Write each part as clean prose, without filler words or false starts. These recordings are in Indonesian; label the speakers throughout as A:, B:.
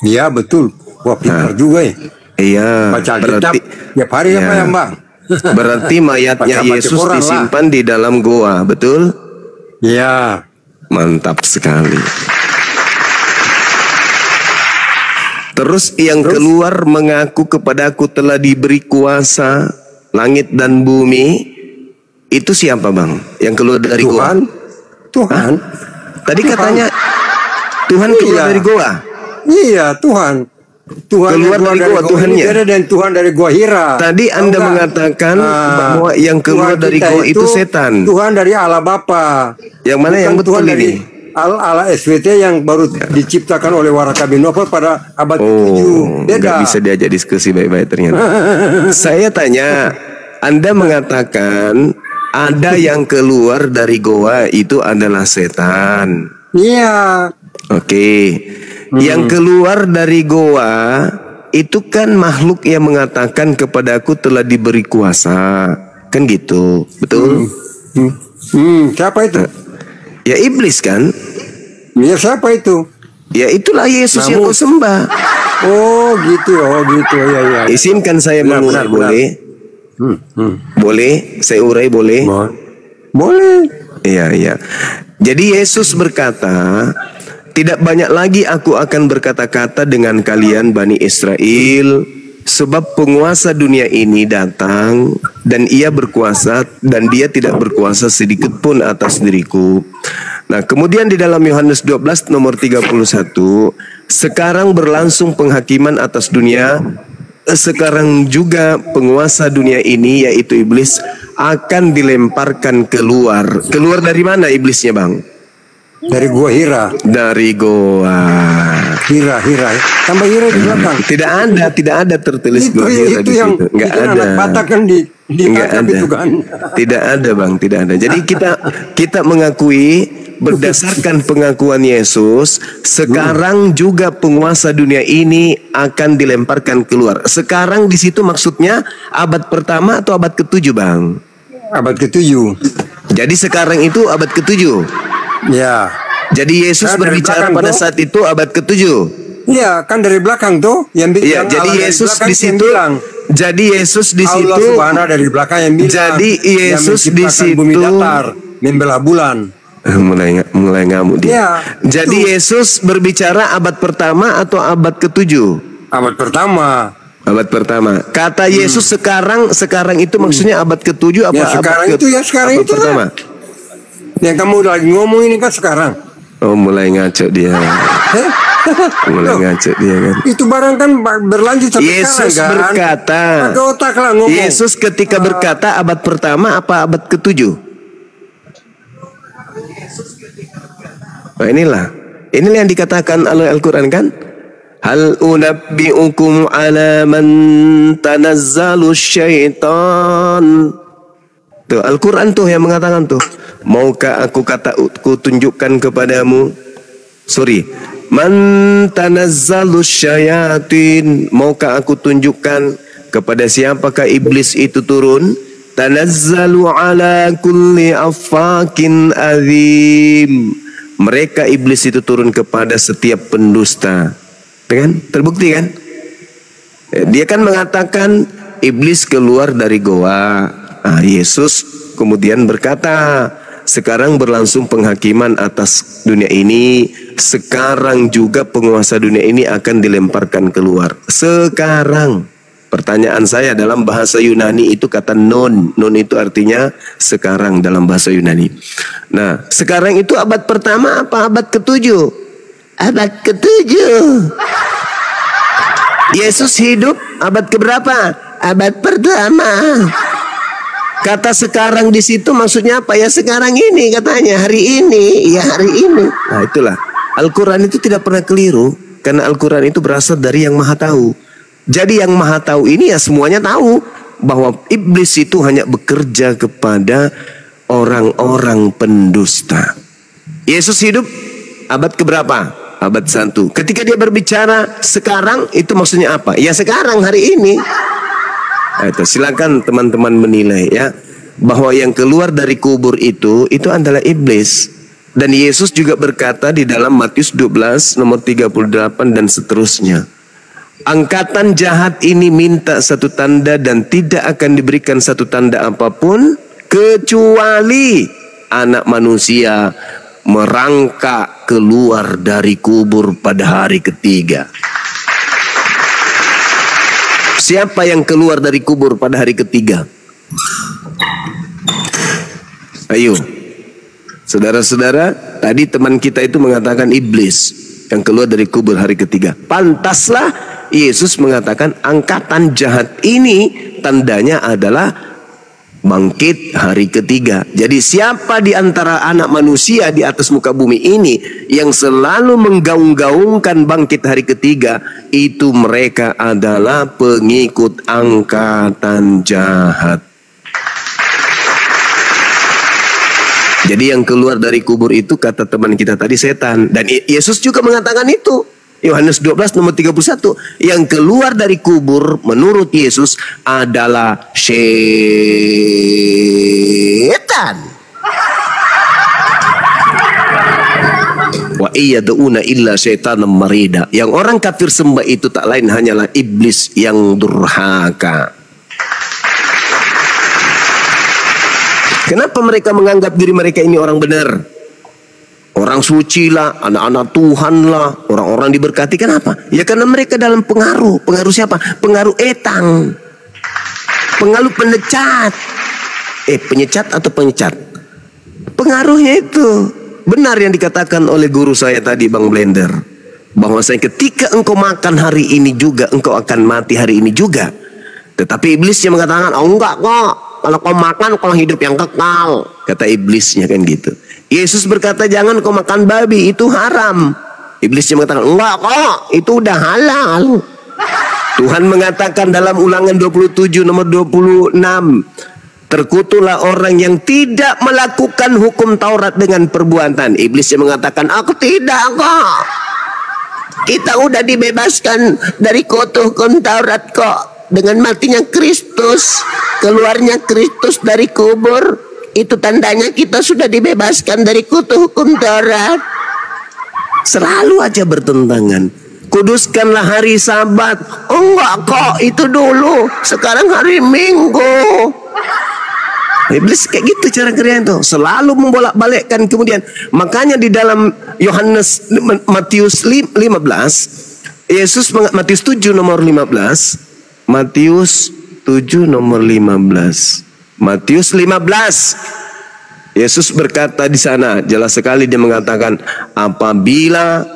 A: Iya betul. Wah pintar juga ya.
B: Iya,
A: Baca Alkitab
B: berarti
A: tiap hari
B: ya,
A: apa ya Mbak?
B: berarti mayatnya
A: Baca
B: Yesus
A: Quran lah.
B: disimpan di dalam goa, betul?
A: Iya.
B: Mantap sekali. Terus yang keluar mengaku kepadaku telah diberi kuasa langit dan bumi. Itu siapa bang? Yang keluar dari
A: Tuhan.
B: goa?
A: Tuhan.
B: Tadi
A: Tuhan.
B: katanya Tuhan keluar
A: Iya.
B: dari goa.
A: Iya Tuhan. Tuhan
B: Keluar
A: yang
B: dari goa, Tuhannya.
A: Beda dengan Tuhan dari gua Hira.
B: Tadi
A: Tahu
B: Anda
A: nggak?
B: mengatakan
A: Nah,
B: bahwa yang keluar
A: Tuhan
B: dari
A: kita
B: goa itu setan.
A: Tuhan dari Allah Bapa.
B: Yang mana yang betul
A: Tuhan
B: ini?
A: dari Allah SWT yang baru diciptakan oleh Warakabinova pada abad ke-7. Beda.
B: Nggak bisa diajak diskusi baik-baik ternyata. Saya tanya, Anda mengatakan ada yang keluar dari goa itu adalah setan.
A: Iya.
B: Oke. Yang keluar dari goa itu kan makhluk yang mengatakan kepadaku telah diberi kuasa. Kan gitu, betul?
A: Siapa itu?
B: Ya iblis kan?
A: Ya siapa itu?
B: Ya itulah Yesus yang kau sembah.
A: Oh gitu, ya ya.
B: Izinkan saya mengurai, boleh? Boleh? Saya urai boleh?
A: Boleh.
B: Iya, iya. Jadi Yesus berkata, tidak banyak lagi aku akan berkata-kata dengan kalian Bani Israel, sebab penguasa dunia ini datang dan ia berkuasa dan dia tidak berkuasa sedikit pun atas diriku. Nah, kemudian di dalam Yohanes 12 nomor 31, sekarang berlangsung penghakiman atas dunia. Sekarang juga penguasa dunia ini yaitu iblis akan dilemparkan keluar. Keluar dari mana iblisnya bang?
A: Dari gua Hira.
B: Dari goa.
A: Hira. Tambah Hira di belakang.
B: Tidak ada tertulis
A: Itu,
B: gua Hira
A: itu
B: di
A: yang
B: situ. Nggak ada.
A: anak Batak kan
B: Nggak
A: ditangkap
B: ada.
A: itu kan.
B: Tidak ada bang, tidak ada. Jadi kita mengakui berdasarkan pengakuan Yesus, sekarang juga penguasa dunia ini akan dilemparkan keluar. Sekarang di situ maksudnya abad pertama atau abad ke-7 bang?
A: Abad ke-7.
B: Jadi sekarang itu abad ke-7.
A: Ya.
B: Jadi Yesus
A: Kan dari
B: berbicara
A: belakang
B: pada
A: tuh.
B: saat itu abad ke-7.
A: Iya, kan dari belakang tuh yang
B: Iya,
A: yang
B: jadi
A: Allah dari
B: Yesus
A: belakang
B: di
A: yang
B: situ.
A: bilang.
B: Jadi Yesus di
A: Allah
B: situ.
A: Subhanahu dari belakang yang bilang.
B: Jadi Yesus
A: yang
B: di
A: menciptakan bumi
B: situ.
A: datar, membelah bulan.
B: Mulai ngamuk dia.
A: Ya,
B: Jadi Yesus berbicara abad pertama atau abad ke-7?
A: Abad pertama.
B: Abad pertama. Kata Yesus sekarang itu maksudnya abad ke-7 apa
A: Ya sekarang
B: abad
A: itu ya sekarang
B: abad
A: itu
B: pertama?
A: lah. Yang kamu lagi ngomong ini kan sekarang.
B: Oh, mulai ngaco dia. Mulai ngaco dia kan.
A: Itu barang kan berlanjut sampai
B: Yesus
A: sekarang kan.
B: berkata.
A: Pakai otak lah ngomong.
B: Yesus ketika berkata abad pertama apa abad ke-7? Nah, inilah yang dikatakan oleh Al-Quran kan. Hal unabbi'ukum ala man tanazzalu syaitan. Tuh Al-Quran tuh yang mengatakan tuh. Maukah aku tunjukkan kepadamu? Man tanazzalu syayatin. Maukah aku tunjukkan kepada siapakah iblis itu turun? Tanazzalu ala kulli affakin azim. Mereka iblis itu turun kepada setiap pendusta. Kan? Terbukti kan? Dia kan mengatakan iblis keluar dari goa. Nah, Yesus kemudian berkata, sekarang berlangsung penghakiman atas dunia ini. Sekarang juga penguasa dunia ini akan dilemparkan keluar. Sekarang. Pertanyaan saya dalam bahasa Yunani itu kata non. Non itu artinya sekarang dalam bahasa Yunani. Nah, sekarang itu abad pertama apa abad ke-7? Abad ke-7. Yesus hidup abad keberapa? Abad pertama. Kata sekarang di situ maksudnya apa? Ya sekarang ini katanya, hari ini, ya hari ini. Nah, itulah. Al-Quran itu tidak pernah keliru karena Al-Quran itu berasal dari yang Maha Tahu. Jadi yang Maha Tahu ini ya semuanya tahu bahwa iblis itu hanya bekerja kepada orang-orang pendusta. Yesus hidup abad keberapa? Abad 1. Ketika dia berbicara sekarang itu maksudnya apa? Ya sekarang hari ini. Nah, itu silakan teman-teman menilai ya bahwa yang keluar dari kubur itu adalah iblis. Dan Yesus juga berkata di dalam Matius 12 nomor 38 dan seterusnya. Angkatan jahat ini minta satu tanda dan tidak akan diberikan satu tanda apapun kecuali anak manusia merangkak keluar dari kubur pada hari ketiga. Siapa yang keluar dari kubur pada hari ketiga? Ayo. Saudara-saudara, tadi teman kita itu mengatakan iblis yang keluar dari kubur hari ketiga. Pantaslah Yesus mengatakan angkatan jahat ini tandanya adalah bangkit hari ketiga. Jadi siapa di antara anak manusia di atas muka bumi ini yang selalu menggaung-gaungkan bangkit hari ketiga, itu mereka adalah pengikut angkatan jahat. Jadi yang keluar dari kubur itu kata teman kita tadi setan. Dan Yesus juga mengatakan itu. Yohanes 12 nomor 31. Yang keluar dari kubur menurut Yesus adalah setan. Wa iyaduna illa syaitanam marida. Yang orang kafir sembah itu tak lain hanyalah iblis yang durhaka. Kenapa mereka menganggap diri mereka ini orang benar? Orang suci lah, anak-anak Tuhan lah, orang-orang diberkati. Kenapa? Ya karena mereka dalam pengaruh. Pengaruh siapa? Pengaruh etang. Pengaruh penyecat. Penyecat atau penyecat? Pengaruhnya itu. Benar yang dikatakan oleh guru saya tadi, Bang Blender. Bahwasanya ketika engkau makan hari ini juga, engkau akan mati hari ini juga. Tetapi iblisnya mengatakan, oh enggak kok. Kalau kau makan, kau hidup yang kekal. Kata iblisnya kan gitu. Yesus berkata, jangan kau makan babi, itu haram. Iblisnya mengatakan, enggak kok, itu udah halal. Tuhan mengatakan dalam Ulangan 27 nomor 26, terkutuklah orang yang tidak melakukan hukum Taurat dengan perbuatan. Iblisnya mengatakan, aku tidak kok. Kita udah dibebaskan dari kutuk hukum Taurat kok. Dengan matinya Kristus, keluarnya Kristus dari kubur, itu tandanya kita sudah dibebaskan dari kutuk hukum Taurat. Selalu aja bertentangan. Kuduskanlah hari Sabat. Oh enggak kok, itu dulu. Sekarang hari Minggu. Iblis kayak gitu cara kerjanya tuh. Selalu membolak-balikkan kemudian. Makanya di dalam Matius 15, Yesus Matius 7 nomor 15. Matius 7 nomor 15. Matius 15. Yesus berkata di sana, jelas sekali dia mengatakan, apabila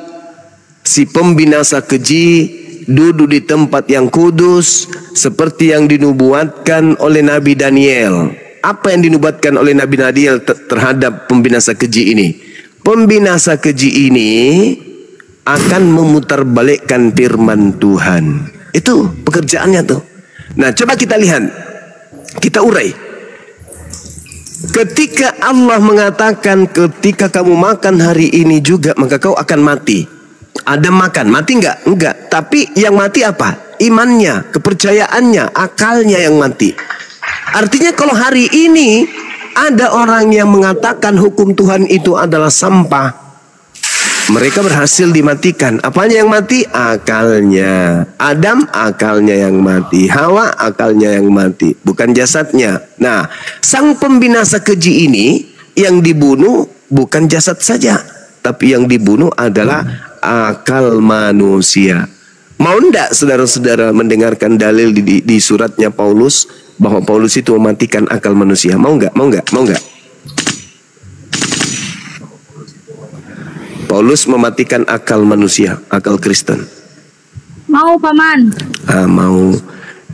B: si pembinasa keji duduk di tempat yang kudus seperti yang dinubuatkan oleh Nabi Daniel. Apa yang dinubuatkan oleh Nabi Daniel terhadap pembinasa keji ini? Pembinasa keji ini akan memutarbalikkan firman Tuhan. Itu pekerjaannya tuh. Nah, coba kita lihat. Kita urai. Ketika Allah mengatakan ketika kamu makan hari ini juga maka kau akan mati. Adam makan, mati enggak? Enggak. Tapi yang mati apa? Imannya, kepercayaannya, akalnya yang mati. Artinya kalau hari ini ada orang yang mengatakan hukum Tuhan itu adalah sampah, mereka berhasil dimatikan. Apanya yang mati? Akalnya. Adam akalnya yang mati. Hawa akalnya yang mati. Bukan jasadnya. Nah, sang pembinasa keji ini yang dibunuh bukan jasad saja. Tapi yang dibunuh adalah akal manusia. Mau enggak saudara-saudara mendengarkan dalil di suratnya Paulus bahwa Paulus itu mematikan akal manusia? Mau enggak? Mau enggak? Mau enggak? Paulus mematikan akal manusia, akal Kristen.
C: Mau, Paman.
B: Mau.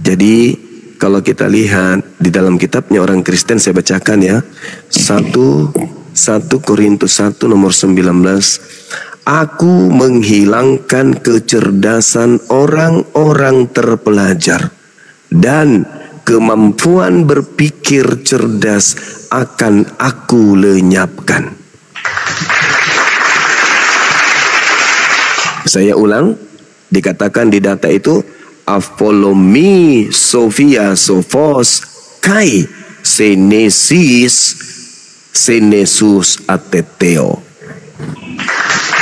B: Jadi kalau kita lihat di dalam kitabnya orang Kristen, saya bacakan ya. 1 Korintus 1 nomor 19. Aku menghilangkan kecerdasan orang-orang terpelajar dan kemampuan berpikir cerdas akan aku lenyapkan. Saya ulang, dikatakan di data itu Apolomi Sophia Sophos Kai Senesis Senesus Ateteo.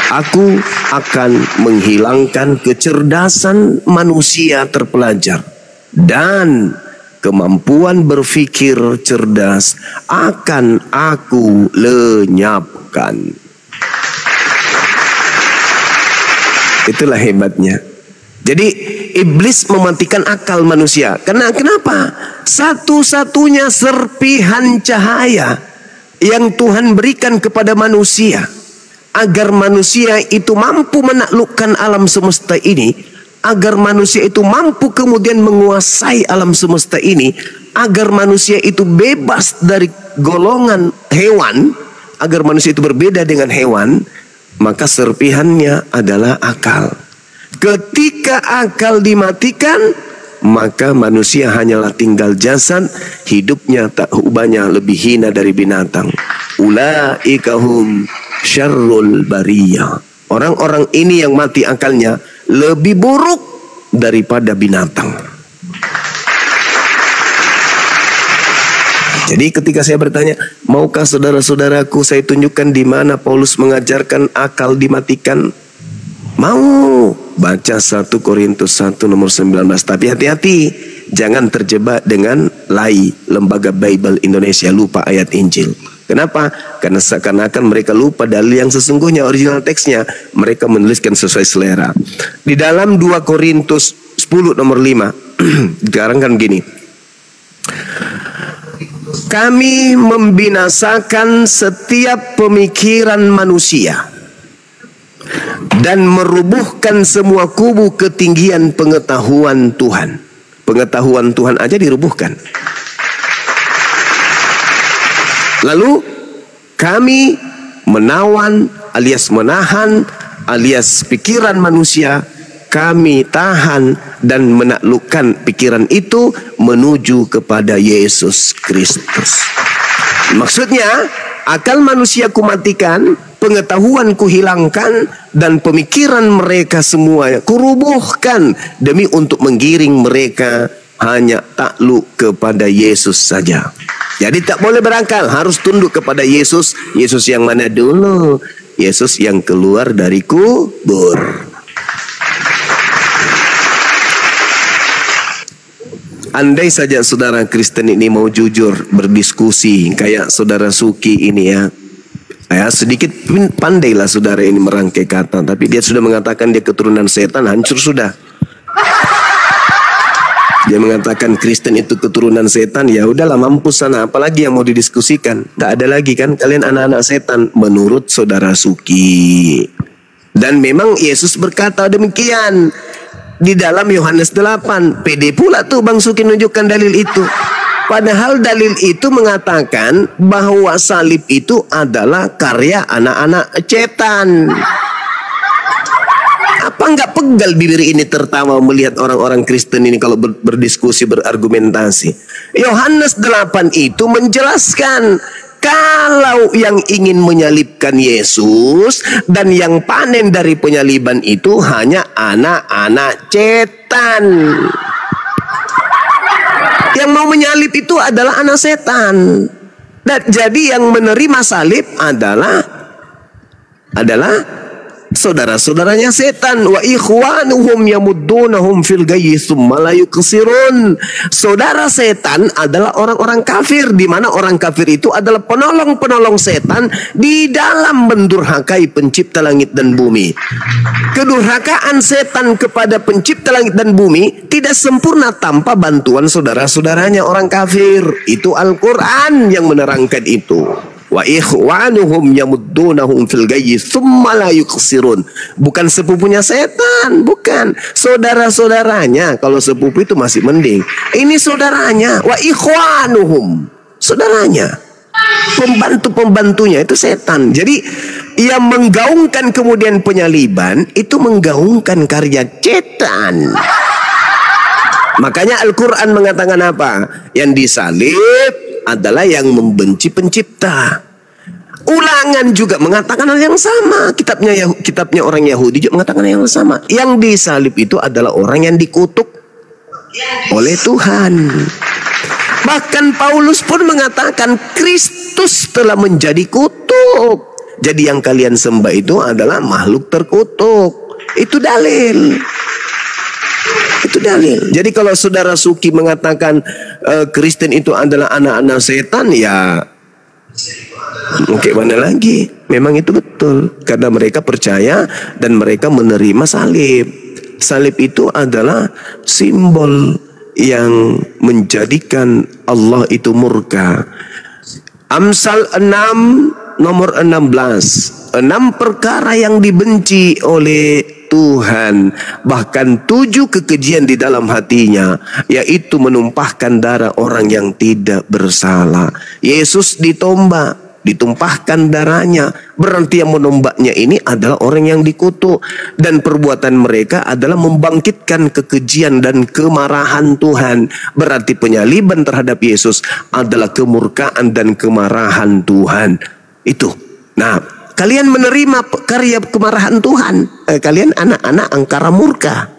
B: Aku akan menghilangkan kecerdasan manusia terpelajar dan kemampuan berpikir cerdas akan aku lenyapkan. Itulah hebatnya. Jadi iblis mematikan akal manusia. Kenapa? Satu-satunya serpihan cahaya yang Tuhan berikan kepada manusia agar manusia itu mampu menaklukkan alam semesta ini, agar manusia itu mampu kemudian menguasai alam semesta ini, agar manusia itu bebas dari golongan hewan, agar manusia itu berbeda dengan hewan, maka serpihannya adalah akal. Ketika akal dimatikan, maka manusia hanyalah tinggal jasad, hidupnya tak ubahnya lebih hina dari binatang. Ulaika hum syarrul bariyah. Orang-orang ini yang mati akalnya lebih buruk daripada binatang. Jadi ketika saya bertanya, maukah saudara-saudaraku saya tunjukkan di mana Paulus mengajarkan akal dimatikan? Mau. Baca 1 Korintus 1 nomor 19. Tapi hati-hati, jangan terjebak dengan LAI, Lembaga Bible Indonesia, lupa ayat Injil. Kenapa? Karena seakan-akan mereka lupa dalil yang sesungguhnya original teksnya. Mereka menuliskan sesuai selera. Di dalam 2 Korintus 10 nomor 5 sekarang kan gini, kami membinasakan setiap pemikiran manusia dan merubuhkan semua kubu ketinggian pengetahuan Tuhan. Pengetahuan Tuhan aja dirubuhkan. Lalu kami menawan alias menahan alias pikiran manusia, kami tahan dan menaklukkan pikiran itu menuju kepada Yesus Kristus. Maksudnya, akal manusia kumatikan, pengetahuan kuhilangkan, dan pemikiran mereka semua kurubuhkan demi untuk menggiring mereka hanya takluk kepada Yesus saja. Jadi tak boleh berakal, harus tunduk kepada Yesus. Yesus yang mana dulu? Yesus yang keluar dari kubur. Andai saja saudara Kristen ini mau jujur berdiskusi kayak saudara Suki ini ya. Sedikit pandailah saudara ini merangkai kata, tapi dia sudah mengatakan dia keturunan setan, hancur sudah. Dia mengatakan Kristen itu keturunan setan, ya udahlah mampus sana, apalagi yang mau didiskusikan? Tak ada lagi kan, kalian anak-anak setan menurut saudara Suki. Dan memang Yesus berkata demikian di dalam Yohanes 8. Pede pula tuh Bang Suki nunjukkan dalil itu. Padahal dalil itu mengatakan bahwa salib itu adalah karya anak-anak setan. Apa nggak pegal bibir ini tertawa melihat orang-orang Kristen ini kalau berdiskusi, berargumentasi? Yohanes 8 itu menjelaskan kalau yang ingin menyalibkan Yesus dan yang panen dari penyaliban itu hanya anak-anak setan. Yang mau menyalib itu adalah anak setan. Dan jadi yang menerima salib adalah saudara-saudaranya setan. Wa ikhwanuhum yamuddunahum fil gayyi tsumma la yuqsirun. Saudara setan adalah orang-orang kafir, di mana orang kafir itu adalah penolong-penolong setan di dalam mendurhakai pencipta langit dan bumi. Kedurhakaan setan kepada pencipta langit dan bumi tidak sempurna tanpa bantuan saudara-saudaranya orang kafir. Itu Al-Quran yang menerangkan itu. Wa ikhwanuhum yamuddunahum fil gayyi tsumma la yuqsirun. Bukan sepupunya setan, bukan. Saudara-saudaranya. Kalau sepupu itu masih mending. Ini saudaranya. Wa ikhwanuhum, saudaranya. Pembantu-pembantunya itu setan. Jadi yang menggaungkan kemudian penyaliban itu menggaungkan karya setan. Makanya Al-Quran mengatakan apa? Yang disalib adalah yang membenci pencipta. Ulangan juga mengatakan hal yang sama. Kitabnya orang Yahudi juga mengatakan hal yang sama. Yang disalib itu adalah orang yang dikutuk oleh Tuhan. Bahkan Paulus pun mengatakan Kristus telah menjadi kutuk. Jadi yang kalian sembah itu adalah makhluk terkutuk. Itu dalil. Itu dalil. Jadi kalau saudara Suki mengatakan Kristen itu adalah anak-anak setan, ya oke, mana lagi? Memang itu betul. Karena mereka percaya dan mereka menerima salib. Salib itu adalah simbol yang menjadikan Allah itu murka. Amsal 6 nomor 16. 6 perkara yang dibenci oleh Tuhan, bahkan 7 kekejian di dalam hatinya, yaitu menumpahkan darah orang yang tidak bersalah. Yesus ditombak, ditumpahkan darahnya, berarti yang menombaknya ini adalah orang yang dikutuk, dan perbuatan mereka adalah membangkitkan kekejian dan kemarahan Tuhan. Berarti penyaliban terhadap Yesus adalah kemurkaan dan kemarahan Tuhan. Itu. Nah, kalian menerima karya kemarahan Tuhan. Kalian anak-anak angkara murka.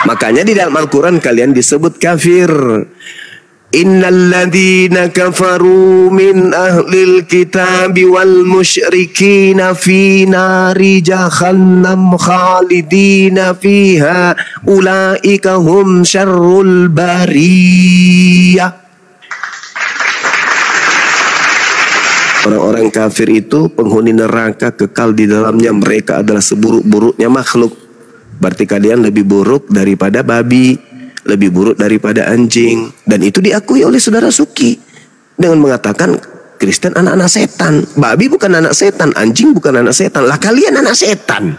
B: Makanya di dalam Al-Quran kalian disebut kafir. Innal ladzina kafaru min ahlil kitabi wal musyrikina fi nari jahannam khalidina fiha ulaika hum syarrul bariyah. Orang-orang kafir itu penghuni neraka, kekal di dalamnya. Mereka adalah seburuk-buruknya makhluk. Berarti kalian lebih buruk daripada babi, lebih buruk daripada anjing. Dan itu diakui oleh saudara Suki dengan mengatakan Kristen anak-anak setan. Babi bukan anak setan, anjing bukan anak setan. Lah kalian anak setan.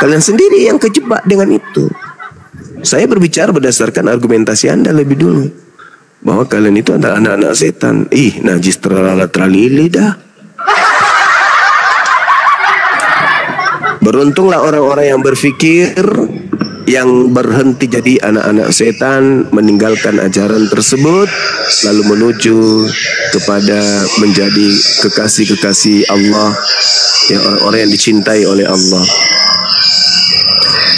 B: Kalian sendiri yang kejebak dengan itu. Saya berbicara berdasarkan argumentasi Anda lebih dulu, bahwa kalian itu adalah anak-anak setan. Ih, najis terlala-terlili dah. Beruntunglah orang-orang yang berpikir, yang berhenti jadi anak-anak setan, meninggalkan ajaran tersebut, lalu menuju kepada menjadi kekasih-kekasih Allah, yang orang-orang yang dicintai oleh Allah.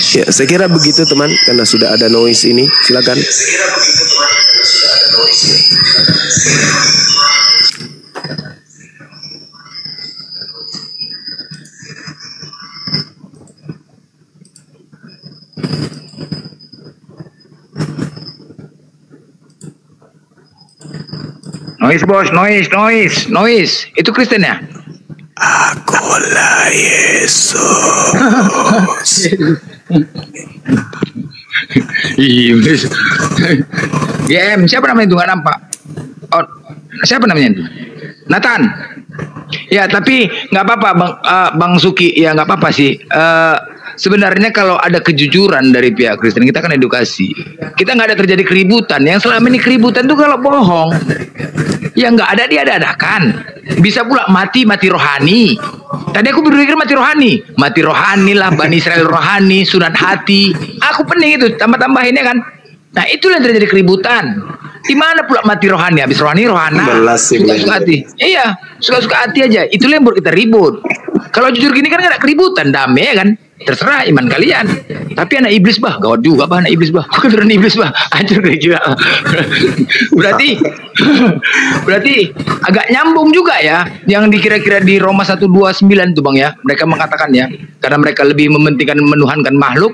B: Ya, saya kira begitu teman, karena sudah ada noise ini. Silakan.
D: Noise bos, noise. Itu Kristen ya?
B: Akulah Yesus.
D: GM, siapa namanya itu? Nggak nampak. Oh, siapa namanya itu? Nathan. Ya, tapi nggak apa-apa, Bang Suki. Ya nggak apa-apa sih. Sebenarnya kalau ada kejujuran dari pihak Kristen, kita kan edukasi. Kita nggak ada terjadi keributan. Yang selama ini keributan itu kalau bohong. Yang nggak ada diada-adakan. Bisa pula mati rohani. Tadi aku berpikir mati rohani lah, Bani Israel rohani, sunat hati. Aku pening itu, tambah-tambahinnya kan. Nah itulah yang terjadi keributan. Di mana pula mati rohani? Habis rohana, suka-suka hati. Iya, suka-suka hati aja. Itulah yang buat kita ribut. Kalau jujur gini kan nggak ada keributan, damai ya kan. Terserah iman kalian. Tapi anak iblis bah, gawat juga bah anak iblis bah. Keturunan iblis bah, hancur juga. berarti agak nyambung juga ya yang dikira-kira di Roma 1:29 tuh Bang ya. Mereka mengatakan ya, karena mereka lebih mementingkan menuhankan makhluk,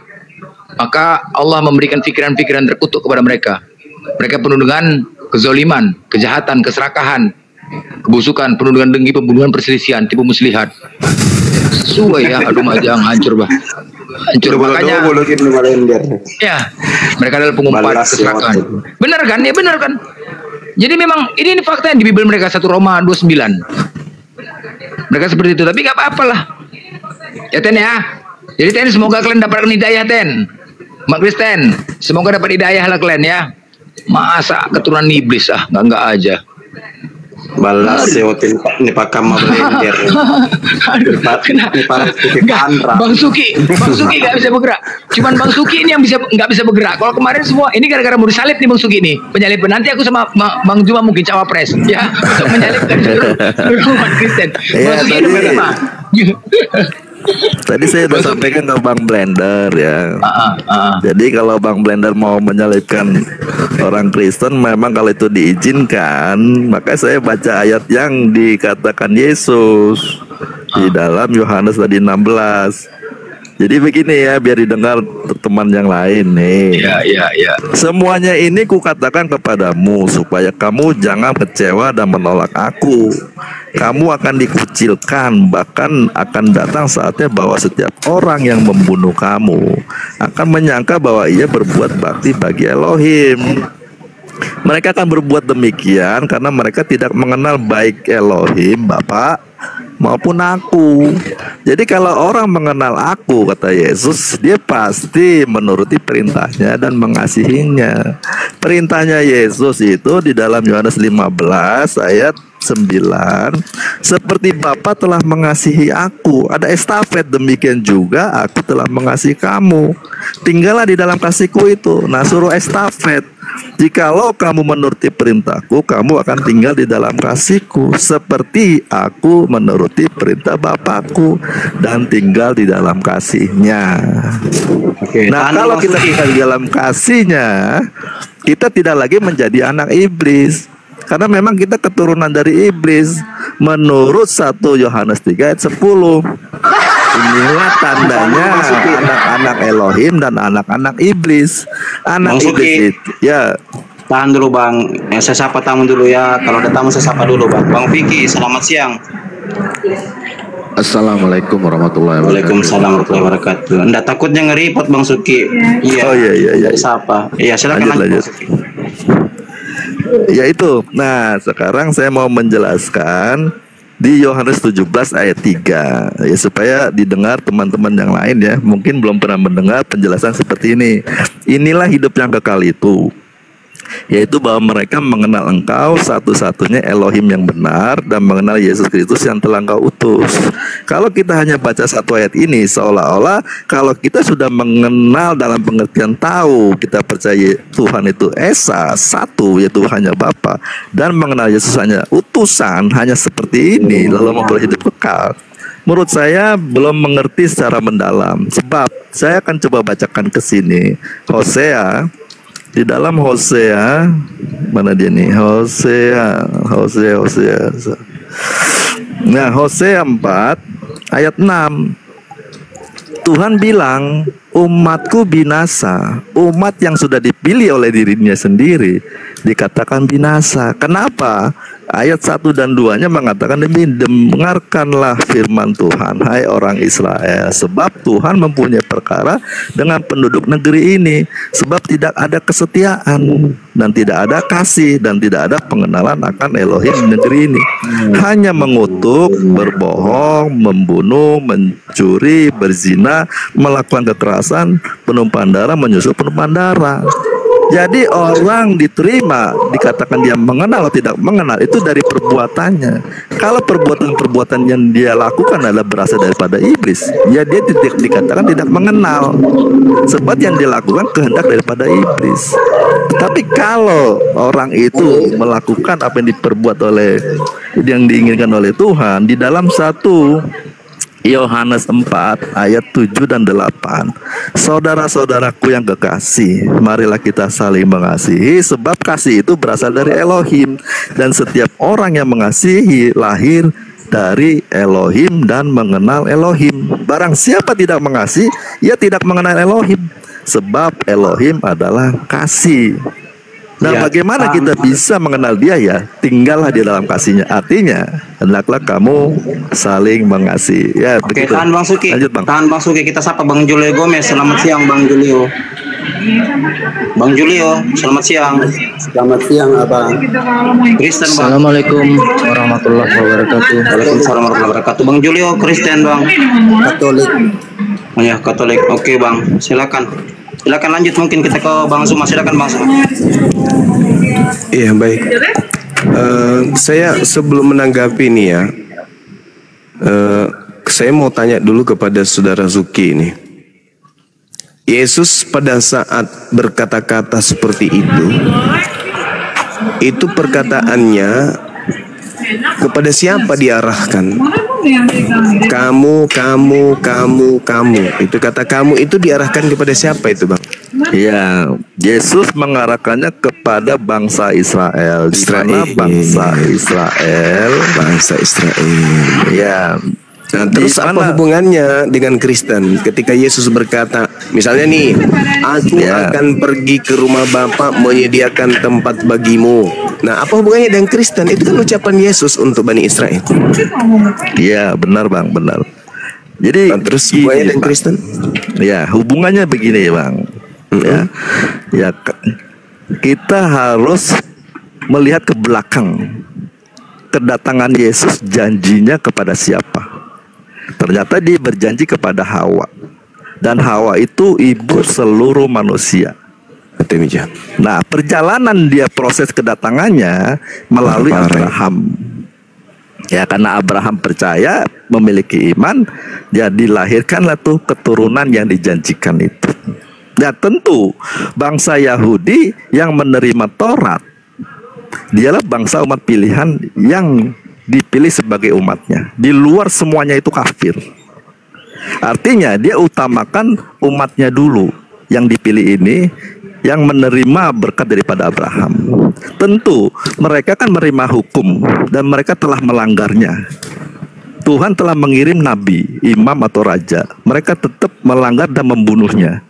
D: maka Allah memberikan pikiran-pikiran terkutuk kepada mereka. Mereka penuh dengan kezoliman, kejahatan, keserakahan, kebusukan, penuh dengan dengki, pembunuhan, perselisihan, tipu muslihat. Sesuai ya, aduh majang hancur bah. Hancur makanya. Ya, mereka adalah pengumpat keserakahan. Benar kan? Ya benar kan? Jadi memang ini fakta yang di Bible mereka 1 Roma 29. Mereka seperti itu, tapi gak apa-apa lah. Ya Ten ya. Jadi Ten semoga kalian dapat hidayah Ten. Mak Kristen, semoga dapat hidayah lah kalian ya. Masa keturunan iblis enggak aja.
E: Balas seotin ini pakam blender.
D: Bang Suki nggak bisa bergerak. Cuman Bang Suki ini yang nggak bisa bergerak. Kalau kemarin semua ini gara-gara mau disalib nih Bang Suki nih. Penyaliban nanti aku sama Bang Juma mungkin cawapres ya untuk menyalibkan seluruh umat Kristen. Bang Suki ini menerima.
F: Tadi saya udah sampaikan ke Bang Blender ya. Jadi kalau Bang Blender mau menyalibkan orang Kristen, memang kalau itu diizinkan, maka saya baca ayat yang dikatakan Yesus di dalam Yohanes tadi 16. Jadi begini ya, biar didengar teman yang lain nih.
D: Iya.
F: Semuanya ini kukatakan kepadamu supaya kamu jangan kecewa dan menolak aku. Kamu akan dikucilkan, bahkan akan datang saatnya bahwa setiap orang yang membunuh kamu akan menyangka bahwa ia berbuat bakti bagi Elohim. Mereka akan berbuat demikian karena mereka tidak mengenal baik Elohim Bapa maupun aku. Jadi kalau orang mengenal aku, kata Yesus, dia pasti menuruti perintahnya dan mengasihinya. Perintahnya Yesus itu di dalam Yohanes 15 ayat 9, seperti Bapa telah mengasihi aku, ada estafet, demikian juga aku telah mengasihi kamu. Tinggallah di dalam kasihku itu. Nah, suruh estafet. Jikalau kamu menuruti perintahku, kamu akan tinggal di dalam kasihku, seperti aku menuruti perintah Bapakku dan tinggal di dalam kasihnya. Nah, kalau kita tinggal di dalam kasihnya, kita tidak lagi menjadi anak iblis. Karena memang kita keturunan dari iblis. Menurut 1 Yohanes 3 ayat 10. Inilah tandanya anak-anak Elohim dan anak-anak iblis. Anak iblis itu ya.
E: Tahan dulu Bang, saya sapa tamu dulu ya. Kalau ada tamu saya sapa dulu Bang. Bang Vicky, selamat siang.
G: Assalamualaikum warahmatullahi wabarakatuh.
E: Waalaikumsalam warahmatullahi wabarakatuh. Nggak takutnya nge-report Bang Suki? Iya.
F: Oh iya.
E: Sapa. Iya, silakan lanjut.
F: Ya itu. Nah, sekarang saya mau menjelaskan di Yohanes 17 ayat 3 ya, supaya didengar teman-teman yang lain ya, mungkin belum pernah mendengar penjelasan seperti ini. Inilah hidup yang kekal itu, yaitu bahwa mereka mengenal Engkau satu-satunya Elohim yang benar dan mengenal Yesus Kristus yang telah Engkau utus. Kalau kita hanya baca satu ayat ini, seolah-olah kalau kita sudah mengenal dalam pengertian tahu, kita percaya Tuhan itu Esa, satu, yaitu hanya Bapa, dan mengenal Yesus hanya utusan, hanya seperti ini, lalu memperoleh hidup kekal. Menurut saya belum mengerti secara mendalam. Sebab saya akan coba bacakan ke sini. Hosea, di dalam Hosea, mana dia nih? Hosea. Nah, Hosea 4 ayat 6. Tuhan bilang, umatku binasa. Umat yang sudah dipilih oleh dirinya sendiri dikatakan binasa. Kenapa? Ayat 1 dan 2-nya mengatakan dengarkanlah firman Tuhan, hai orang Israel, sebab Tuhan mempunyai perkara dengan penduduk negeri ini, sebab tidak ada kesetiaan dan tidak ada kasih dan tidak ada pengenalan akan Elohim di negeri ini. Hanya mengutuk, berbohong, membunuh, mencuri, berzina, melakukan kekerasan, penumpahan darah, menyusup penumpahan darah. Jadi orang diterima, dikatakan dia mengenal atau tidak mengenal, itu dari perbuatannya. Kalau perbuatan-perbuatan yang dia lakukan adalah berasal daripada iblis, ya dia tidak dikatakan tidak mengenal, sebab yang dia lakukan kehendak daripada iblis. Tapi kalau orang itu melakukan apa yang diperbuat oleh, yang diinginkan oleh Tuhan, di dalam 1 Yohanes 4 ayat 7 dan 8. Saudara-saudaraku yang kekasih, marilah kita saling mengasihi, sebab kasih itu berasal dari Elohim, dan setiap orang yang mengasihi lahir dari Elohim dan mengenal Elohim. Barang siapa tidak mengasihi, ia tidak mengenal Elohim, sebab Elohim adalah kasih. Nah, bagaimana kita bisa mengenal dia ya? Tinggallah di dalam kasihnya. Artinya, hendaklah kamu saling mengasihi. Ya,
E: oke,
F: begitu.
E: tahan Bang Suki.
F: Lanjut, Bang.
E: Tahan Bang Suki, kita sapa Bang Julio Gomez. Selamat siang Bang Julio. Bang Julio, selamat siang.
A: Selamat siang, Abang.
E: Kristen Bang.
G: Assalamualaikum warahmatullahi wabarakatuh.
E: Waalaikumsalam warahmatullahi wabarakatuh. Bang Julio, Kristen Bang.
A: Katolik.
E: Oh ya, Katolik. Oke Bang, silakan. Silakan lanjut, mungkin kita ke Bang Suma. Silakan Bang Suma.
B: Iya, baik. Saya sebelum menanggapi ini ya, saya mau tanya dulu kepada saudara Zuki ini. Yesus pada saat berkata-kata seperti itu perkataannya kepada siapa diarahkan? Kamu. Itu kata kamu itu diarahkan kepada siapa itu, Bang?
F: Ya, Yesus mengarahkannya kepada bangsa Israel. Di mana bangsa Israel. Ya.
B: Nah, terus apa hubungannya dengan Kristen? Ketika Yesus berkata, misalnya nih, aku akan pergi ke rumah Bapa menyediakan tempat bagimu. Nah, apa hubungannya dengan Kristen? Itu kan ucapan Yesus untuk Bani Israel.
F: Iya, benar Bang, benar. Jadi
B: terus hubungannya dengan Kristen?
F: Ya, hubungannya begini Bang. Ya, kita harus melihat ke belakang. Kedatangan Yesus janjinya kepada siapa? Ternyata dia berjanji kepada Hawa. Dan Hawa itu ibu seluruh manusia. Nah, perjalanan dia proses kedatangannya melalui Abraham. Ya, karena Abraham percaya, memiliki iman, ya dilahirkanlah tuh keturunan yang dijanjikan itu. Ya tentu bangsa Yahudi yang menerima Taurat, dialah bangsa umat pilihan yang dipilih sebagai umatnya. Di luar semuanya itu kafir. Artinya dia utamakan umatnya dulu. Yang dipilih ini yang menerima berkat daripada Abraham. Tentu mereka kan menerima hukum dan mereka telah melanggarnya. Tuhan telah mengirim nabi, imam atau raja. Mereka tetap melanggar dan membunuhnya.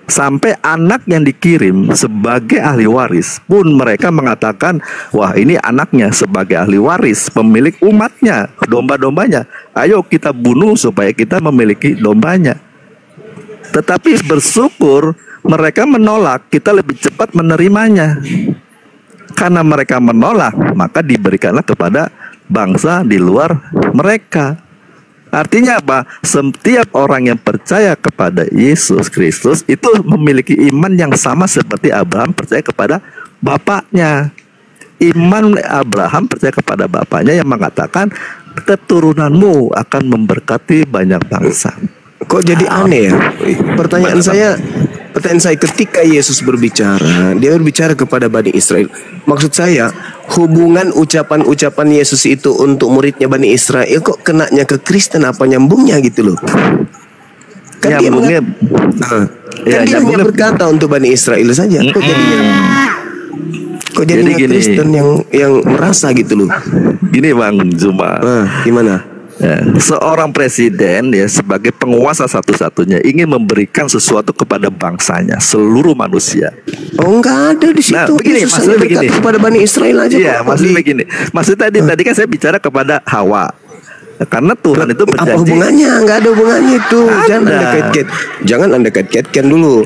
F: Sampai anak yang dikirim sebagai ahli waris pun mereka mengatakan, wah ini anaknya sebagai ahli waris, pemilik umatnya, domba-dombanya. Ayo kita bunuh supaya kita memiliki dombanya. Tetapi bersyukur mereka menolak, kita lebih cepat menerimanya. Karena mereka menolak, maka diberikanlah kepada bangsa di luar mereka. Artinya apa? Setiap orang yang percaya kepada Yesus Kristus itu memiliki iman yang sama seperti Abraham percaya kepada bapaknya. Iman Abraham percaya kepada bapaknya yang mengatakan keturunanmu akan memberkati banyak bangsa.
B: Kok jadi aneh ya? Pertanyaan saya ketika Yesus berbicara, dia berbicara kepada Bani Israel. Maksud saya, hubungan ucapan-ucapan Yesus itu untuk muridnya Bani Israel kok kenanya ke Kristen, apa nyambungnya gitu loh? Kan
F: nyambungnya,
B: dia hanya berkata untuk Bani Israel saja. Kok jadinya Kristen yang merasa gitu loh?
F: Gini Bang Zuma,
B: gimana?
F: Ya, seorang presiden ya sebagai penguasa satu-satunya ingin memberikan sesuatu kepada bangsanya, seluruh manusia.
B: Oh enggak ada di situ.
F: Nah, begini, maksudnya begini.
B: Kepada Bani Israel aja.
F: Iya, maksudnya begini. Maksudnya tadi kan saya bicara kepada Hawa. Karena Tuhan itu berjanji.
B: Apa hubungannya? Enggak ada hubungannya itu. Jangan Anda kait-kaitkan dulu.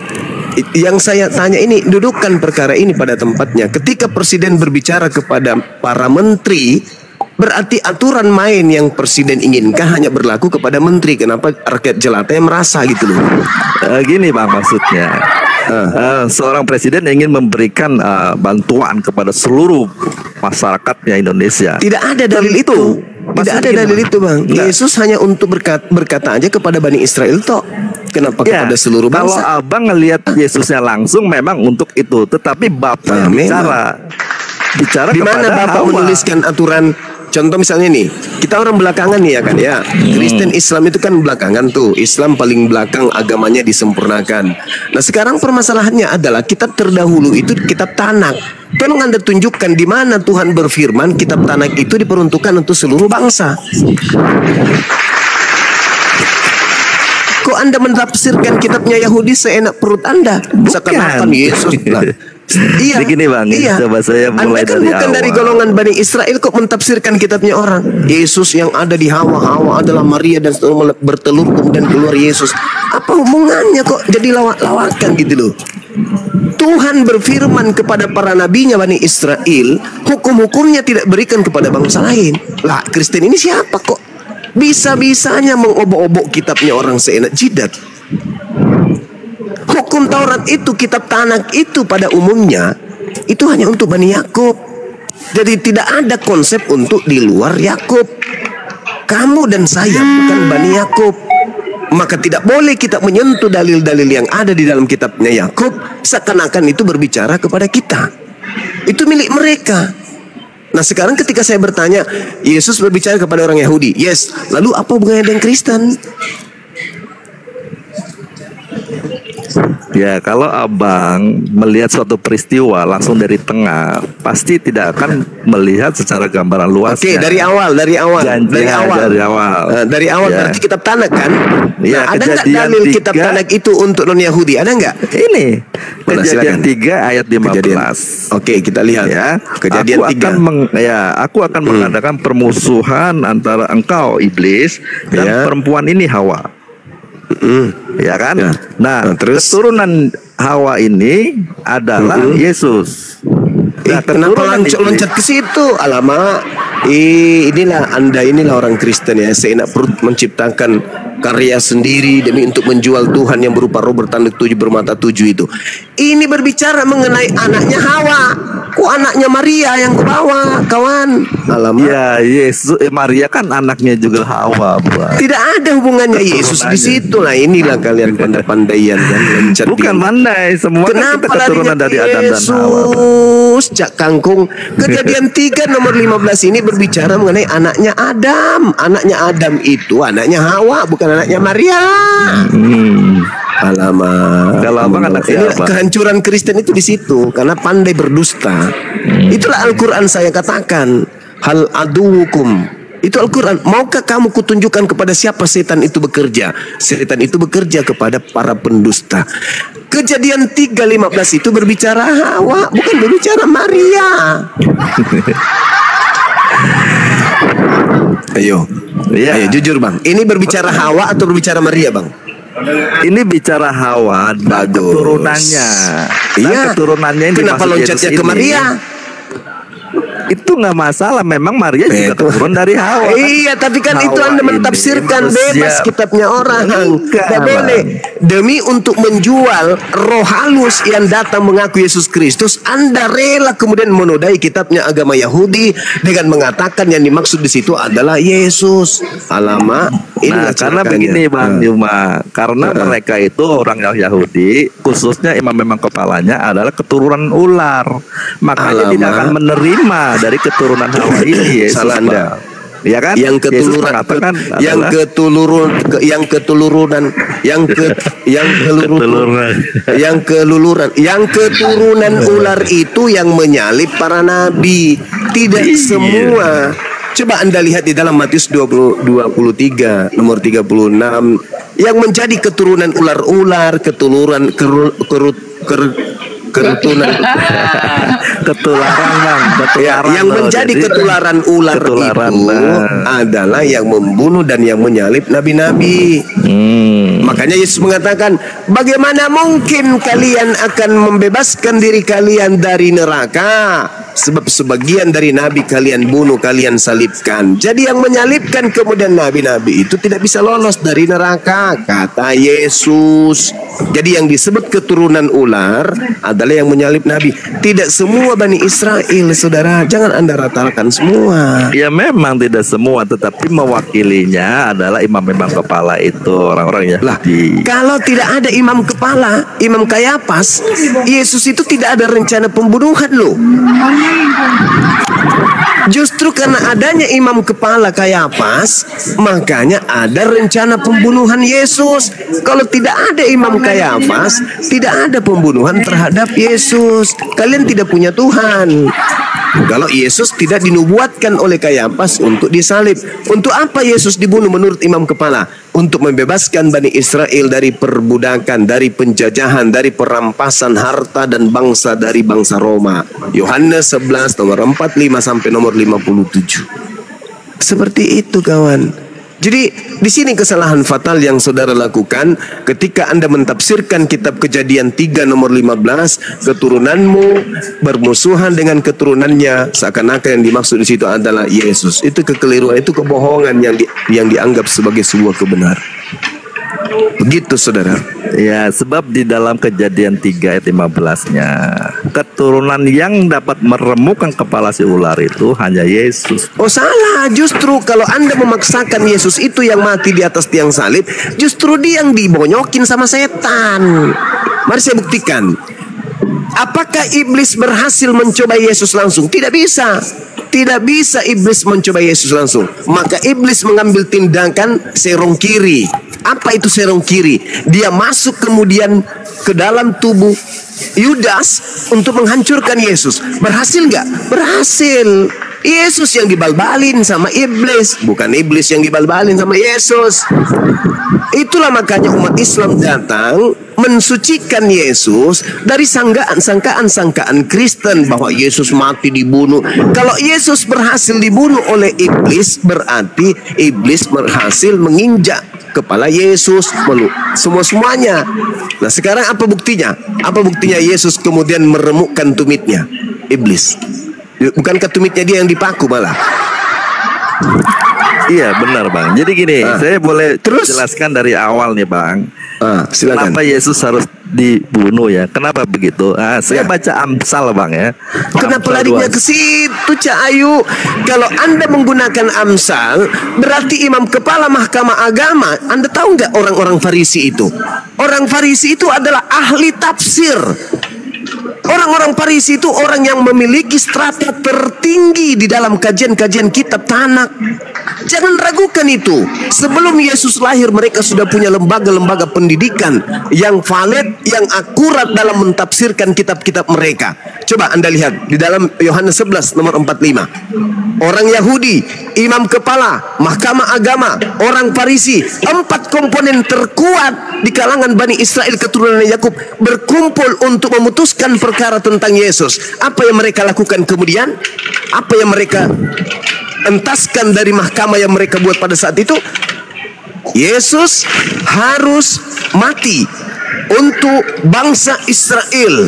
B: Yang saya tanya ini, dudukkan perkara ini pada tempatnya. Ketika presiden berbicara kepada para menteri, berarti aturan main yang presiden inginkan hanya berlaku kepada menteri. Kenapa rakyat jelata yang merasa gitu loh?
F: Gini Bang, maksudnya seorang presiden ingin memberikan bantuan kepada seluruh masyarakatnya Indonesia.
B: Tidak ada dalil itu. Tidak ada dalil itu Bang. Yesus hanya untuk berkata aja kepada Bani Israel toh. Kenapa kepada seluruh bangsa?
F: Kalau abang ngelihat Yesusnya langsung memang untuk itu. Tetapi Bapak yang bicara
B: di mana Bapak menuliskan aturan? Contoh misalnya nih, kita orang belakangan nih ya kan ya. Kristen Islam itu kan belakangan tuh. Islam paling belakang agamanya disempurnakan. Nah sekarang permasalahannya adalah kitab terdahulu itu kitab Tanak. Tolong Anda tunjukkan di mana Tuhan berfirman kitab Tanak itu diperuntukkan untuk seluruh bangsa. Kok Anda menafsirkan kitabnya Yahudi seenak perut Anda? Seakan-akan Yesus lah. Iya,
F: begini Bang, coba saya mulai
B: Anda kan
F: dari
B: bukan
F: awal.
B: dari golongan Bani Israel kok mentafsirkan kitabnya orang. Yesus yang ada di Hawa adalah Maria dan bertelur kemudian keluar Yesus. Apa hubungannya kok jadi lawak-lawakan gitu loh? Tuhan berfirman kepada para nabinya Bani Israel, hukum-hukumnya tidak berikan kepada bangsa lain. Lah, Kristen ini siapa kok bisa-bisanya mengobok-obok kitabnya orang seenak jidat? Hukum Taurat itu, kitab Tanak itu pada umumnya itu hanya untuk Bani Yakub. Jadi tidak ada konsep untuk di luar Yakub. Kamu dan saya bukan Bani Yakub. Maka tidak boleh kita menyentuh dalil-dalil yang ada di dalam kitabnya Yakub seakan-akan itu berbicara kepada kita. Itu milik mereka. Nah sekarang ketika saya bertanya, Yesus berbicara kepada orang Yahudi, yes, lalu apa hubungannya dengan Kristen?
F: Ya, kalau abang melihat suatu peristiwa langsung dari tengah, pasti tidak akan melihat secara gambaran luas.
B: Oke, dari awal.
F: Dari awal.
B: Dari awal berarti kitab Tanak kan?
F: Ya,
B: nah, ada nggak dalil kitab Tanak itu untuk non Yahudi? Ada nggak?
F: Ini Kejadian
B: silakan.
F: 3 ayat 15.
B: Oke, kita lihat
F: Ya.
B: Kejadian 3.
F: Aku akan mengadakan permusuhan antara engkau iblis dan perempuan ini Hawa. Ya kan?
B: Ya.
F: Nah,
B: terus
F: keturunan Hawa ini adalah Yesus. Nah,
B: kenapa loncat ke situ? Alamak, inilah orang Kristen ya, seenak perut menciptakan karya sendiri demi untuk menjual Tuhan yang berupa roh bertanduk 7 bermata 7 itu. Ini berbicara mengenai anaknya Hawa. Kok anaknya Maria yang kebawa, kawan? Alamak.
F: Ya, Yesus, Maria kan anaknya juga Hawa, Bang.
B: Tidak ada hubungannya Yesus di situ. Nah, inilah kalian pandai-pandaian kan.
F: Bukan pandai, semua kan kita keturunan dari Adam dan Hawa.
B: Yesus, Cak Kangkung. Kejadian 3 nomor 15 ini berbicara mengenai anaknya Adam. Anaknya Adam itu anaknya Hawa, bukan anaknya Maria. Alamak.
F: Kalau abang anak siapa?
B: Kehancuran Kristen itu di situ karena pandai berdusta. Itulah Al-Quran saya katakan. Hal aduwukum. Itu Al-Quran. Maukah kamu kutunjukkan kepada siapa setan itu bekerja? Setan itu bekerja kepada para pendusta. Kejadian 3:15 itu berbicara Hawa, bukan berbicara Maria. Ayo jujur bang. Ini berbicara Hawa atau berbicara Maria bang?
F: Ini bicara Hawa dan keturunannya.
B: Iya.
F: Keturunannya ini
B: kenapa loncatnya ke Maria?
F: Itu nggak masalah, memang Maria juga turun dari Hawa.
B: Iya, tapi kan
F: Hawa
B: itu Anda mentafsirkan bebas kitabnya orang. Tidak boleh. Demi untuk menjual roh halus yang datang mengaku Yesus Kristus, Anda rela kemudian menodai kitabnya agama Yahudi dengan mengatakan yang dimaksud di situ adalah Yesus. Alamak.
F: Nah, karena begini Bang Yuma, karena mereka itu orang Yahudi, khususnya imam kepalanya adalah keturunan ular, makanya tidak akan menerima dari keturunan Hawa ini. Yesus,
B: salah Anda.
F: Ya kan?
B: Yang keturunan yang keturunan ular itu yang menyalib para nabi. Tidak semua. Coba Anda lihat di dalam Matius 23 nomor 36 yang menjadi keturunan ular-ular, keturunan ketularan bang, yang menjadi ketularan ular itu adalah yang membunuh dan yang menyalib nabi-nabi. Makanya Yesus mengatakan, bagaimana mungkin kalian akan membebaskan diri kalian dari neraka? Sebab sebagian dari nabi kalian bunuh, kalian salibkan. Jadi yang menyalibkan kemudian nabi-nabi itu tidak bisa lolos dari neraka, kata Yesus. Jadi yang disebut keturunan ular adalah yang menyalib nabi. Tidak semua Bani Israel, saudara. Jangan Anda ratakan semua.
F: Ya memang tidak semua, tetapi mewakilinya adalah imam-imam kepala itu, orang-orang ya.
B: Lah, kalau tidak ada imam kepala, Imam Kayafas, Yesus itu tidak ada rencana pembunuhan loh. Justru karena adanya imam kepala Kayafas, makanya ada rencana pembunuhan Yesus. Kalau tidak ada imam Kayafas, tidak ada pembunuhan terhadap Yesus. Kalian tidak punya Tuhan. Kalau Yesus tidak dinubuatkan oleh Kayafas untuk disalib. Untuk apa Yesus dibunuh menurut imam kepala? Untuk membebaskan Bani Israel dari perbudakan, dari penjajahan, dari perampasan harta dan bangsa dari bangsa Roma. Yohanes 11 nomor 45 sampai nomor 57. Seperti itu kawan. Jadi di sini kesalahan fatal yang saudara lakukan ketika Anda mentafsirkan kitab Kejadian 3 nomor 15, keturunanmu bermusuhan dengan keturunannya, seakan-akan yang dimaksud di situ adalah Yesus. Itu kekeliruan, itu kebohongan yang dianggap sebagai sebuah kebenaran. Begitu saudara.
F: Ya, sebab di dalam Kejadian 3 ayat 15-nya, keturunan yang dapat meremukkan kepala si ular itu hanya Yesus.
B: Oh salah, justru kalau Anda memaksakan Yesus itu yang mati di atas tiang salib, justru dia yang dibonyokin sama setan. Mari saya buktikan. Apakah iblis berhasil mencoba Yesus langsung? Tidak bisa. Tidak bisa iblis mencoba Yesus langsung. Maka iblis mengambil tindakan serong kiri. Apa itu serong kiri? Dia masuk kemudian ke dalam tubuh Yudas untuk menghancurkan Yesus. Berhasil nggak? Berhasil. Yesus yang dibalbalin sama iblis, bukan iblis yang dibalbalin sama Yesus. Itulah makanya umat Islam datang mensucikan Yesus dari sangkaan Kristen bahwa Yesus mati dibunuh. Kalau Yesus berhasil dibunuh oleh iblis, berarti iblis berhasil menginjak kepala Yesus, semuanya. Nah, sekarang apa buktinya? Apa buktinya Yesus kemudian meremukkan tumitnya iblis? Bukankah tumitnya dia yang dipaku malah?
F: Iya benar Bang. Jadi gini, saya boleh jelaskan dari awal nih Bang.
B: Silakan.
F: Kenapa Yesus harus dibunuh ya? Kenapa begitu? Saya baca Amsal Bang ya.
B: Kenapa larinya ke situ Cak Ayu? Kalau Anda menggunakan Amsal, berarti imam kepala Mahkamah Agama. Anda tahu nggak orang-orang Farisi itu? Orang Farisi itu adalah ahli tafsir. Orang-orang Farisi itu orang yang memiliki strata tertinggi di dalam kajian-kajian kitab Tanakh. Jangan ragukan itu. Sebelum Yesus lahir, mereka sudah punya lembaga-lembaga pendidikan yang valid, yang akurat dalam mentafsirkan kitab-kitab mereka. Coba Anda lihat di dalam Yohanes 11 nomor 45. Orang Yahudi, imam kepala, mahkamah agama, orang Farisi, 4 komponen terkuat di kalangan Bani Israel keturunan Yakub berkumpul untuk memutuskan perkara tentang Yesus. Apa yang mereka lakukan kemudian? Apa yang mereka entaskan dari mahkamah yang mereka buat pada saat itu? Yesus harus mati untuk bangsa Israel.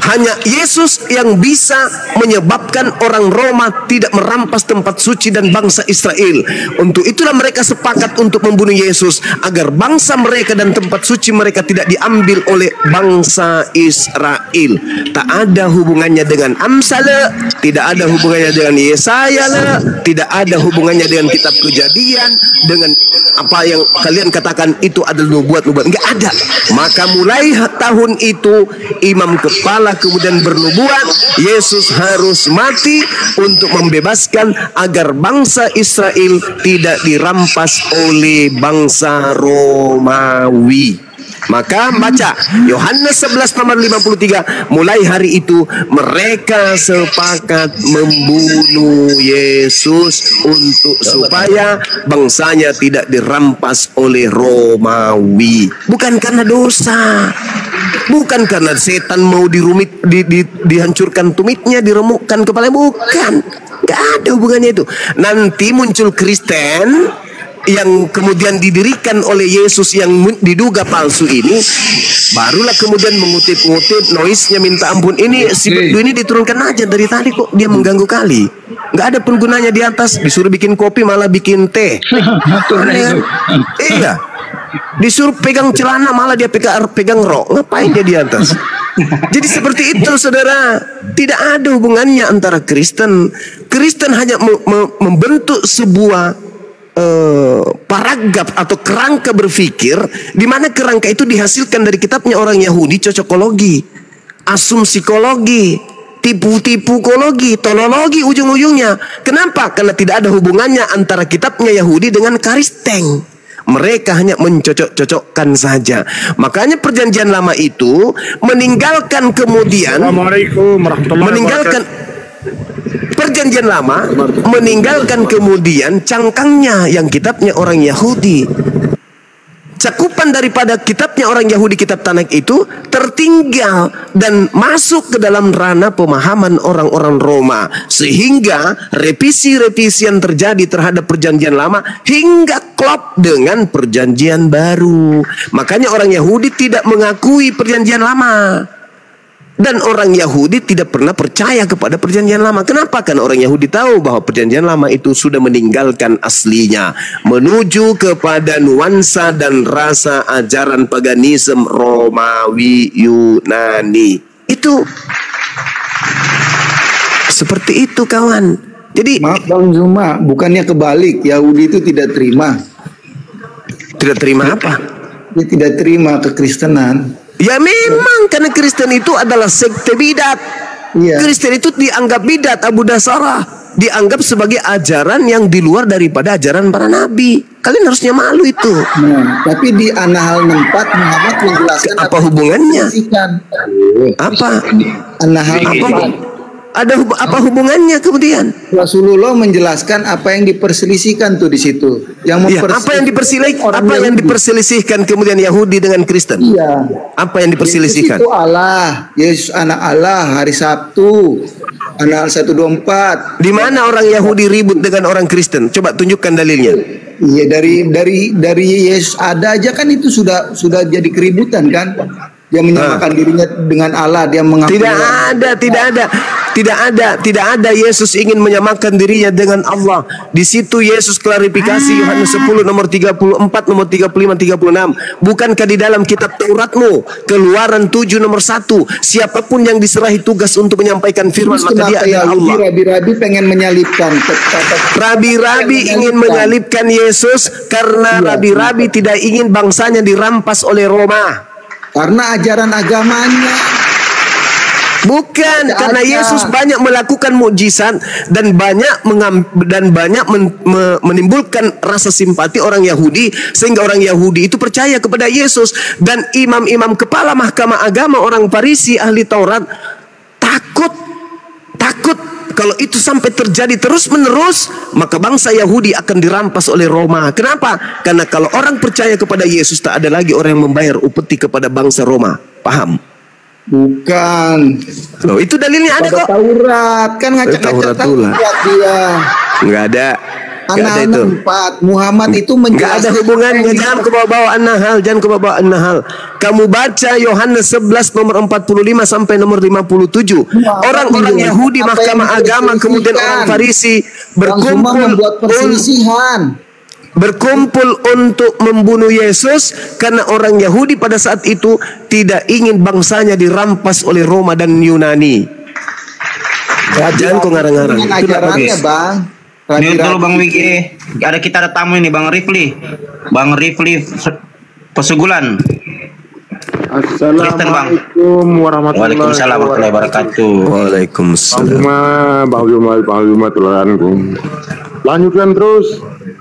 B: Hanya Yesus yang bisa menyebabkan orang Roma tidak merampas tempat suci dan bangsa Israel. Untuk itulah mereka sepakat untuk membunuh Yesus, agar bangsa mereka dan tempat suci mereka tidak diambil oleh bangsa Israel. Tak ada hubungannya dengan Amsal, tidak ada hubungannya dengan Yesaya, tidak ada hubungannya dengan kitab Kejadian, dengan apa yang kalian katakan itu adalah nubuat. Enggak ada. Maka mulai tahun itu imam kepala kemudian bernubuat, Yesus harus mati untuk membebaskan agar bangsa Israel tidak dirampas oleh bangsa Romawi. Maka baca Yohanes 11 nomor 53. Mulai hari itu mereka sepakat membunuh Yesus untuk supaya bangsanya tidak dirampas oleh Romawi. Bukan karena dosa, bukan karena setan mau dihancurkan tumitnya, diremukkan kepalanya, bukan. Gak ada hubungannya itu. Nanti muncul Kristen yang kemudian didirikan oleh Yesus yang diduga palsu ini, barulah kemudian mengutip-ngutip noise-nya minta ampun. Ini si Bedu ini diturunkan aja dari tadi kok dia mengganggu kali. Nggak ada penggunanya di atas, disuruh bikin kopi malah bikin teh. Iya, disuruh pegang celana malah dia pegang rok. Ngapain dia di atas? Jadi seperti itu saudara. Tidak ada hubungannya antara Kristen hanya membentuk sebuah paragraf atau kerangka berpikir, di mana kerangka itu dihasilkan dari kitabnya orang Yahudi, cocokologi, asumsikologi, tipu-tipukologi, tolologi ujung-ujungnya. Kenapa? Karena tidak ada hubungannya antara kitabnya Yahudi dengan Kristen. Mereka hanya mencocok-cocokkan saja. Makanya perjanjian lama itu meninggalkan kemudian perjanjian lama, meninggalkan kemudian cangkangnya yang kitabnya orang Yahudi. Cakupan daripada kitabnya orang Yahudi, kitab Tanakh itu tertinggal dan masuk ke dalam ranah pemahaman orang-orang Roma, sehingga revisi-revisi yang terjadi terhadap perjanjian lama hingga klop dengan perjanjian baru. Makanya orang Yahudi tidak mengakui perjanjian lama. Dan orang Yahudi tidak pernah percaya kepada perjanjian lama. Kenapa? Karena orang Yahudi tahu bahwa perjanjian lama itu sudah meninggalkan aslinya, menuju kepada nuansa dan rasa ajaran paganisme Romawi Yunani. Itu seperti itu kawan. Jadi
H: maaf Bang Zuma, bukannya kebalik, Yahudi itu tidak terima.
B: Tidak terima apa?
H: Dia tidak terima kekristenan.
B: Ya memang, karena Kristen itu adalah sekte bidat.
H: Iya.
B: Kristen itu dianggap bidat, Abu Dasarah. dianggap sebagai ajaran yang di luar daripada ajaran para nabi. Kalian harusnya malu itu.
H: Nah, tapi di An-Nahl 64 Muhammad menjelaskan
B: Apa hubungannya? Apa?
H: An-Nahl
B: Ada apa hubungannya kemudian?
H: Rasulullah menjelaskan apa yang diperselisihkan tuh di situ. Yang
B: apa yang diperselisihkan kemudian Yahudi dengan Kristen?
H: Iya.
B: Apa yang diperselisihkan?
H: Yesus itu Allah, Yesus anak Allah, hari Sabtu, An-Nahl 124.
B: Di mana orang Yahudi ribut dengan orang Kristen? Coba tunjukkan dalilnya.
H: Iya, dari Yesus ada aja kan itu sudah jadi keributan kan? Dia menyamakan dirinya dengan Allah, dia mengaku
B: tidak ada Yesus ingin menyamakan dirinya dengan Allah. Di situ Yesus klarifikasi Yohanes 10 nomor 34, nomor 35, 36. Bukankah di dalam kitab Tauratmu Keluaran 7 nomor 1, siapapun yang diserahi tugas untuk menyampaikan firman maka dia adalah Allah.
H: Rabi-rabi pengen menyalibkan.
B: Rabi-rabi ingin menyalibkan Yesus karena rabi-rabi tidak ingin bangsanya dirampas oleh Roma.
H: Karena ajaran agamanya.
B: Bukan, karena Yesus banyak melakukan mukjizat dan banyak menimbulkan rasa simpati orang Yahudi sehingga orang Yahudi itu percaya kepada Yesus, dan imam-imam kepala mahkamah agama orang Farisi ahli Taurat takut kalau itu sampai terjadi terus-menerus maka bangsa Yahudi akan dirampas oleh Roma. Kenapa? Karena kalau orang percaya kepada Yesus tak ada lagi orang yang membayar upeti kepada bangsa Roma. Paham?
H: Bukan.
B: Loh, itu dalilnya ada kok.
H: Taurat kan ngacak-ngacak Taurat dia.
B: Enggak ada.
H: An-Nahl 4 Muhammad itu menjelaskan.
B: Enggak ada hubungannya. Jangan kau bawa An-Nahl. Kamu baca Yohanes 11 nomor 45 sampai nomor 57. Orang-orang Yahudi mahkamah agama kemudian orang Farisi berkumpul untuk membunuh Yesus karena orang Yahudi pada saat itu tidak ingin bangsanya dirampas oleh Roma dan Yunani. Jangan kau ngarang-ngarang.
H: Ajarannya, Bang.
E: Mute dulu Bang Wiki. Kita ada tamu ini, Bang Rifli. Bang Rifli Pesugulan.
I: Assalamualaikum warahmatullahi
E: wabarakatuh.
B: Waalaikumsalam.
I: Lanjutkan terus.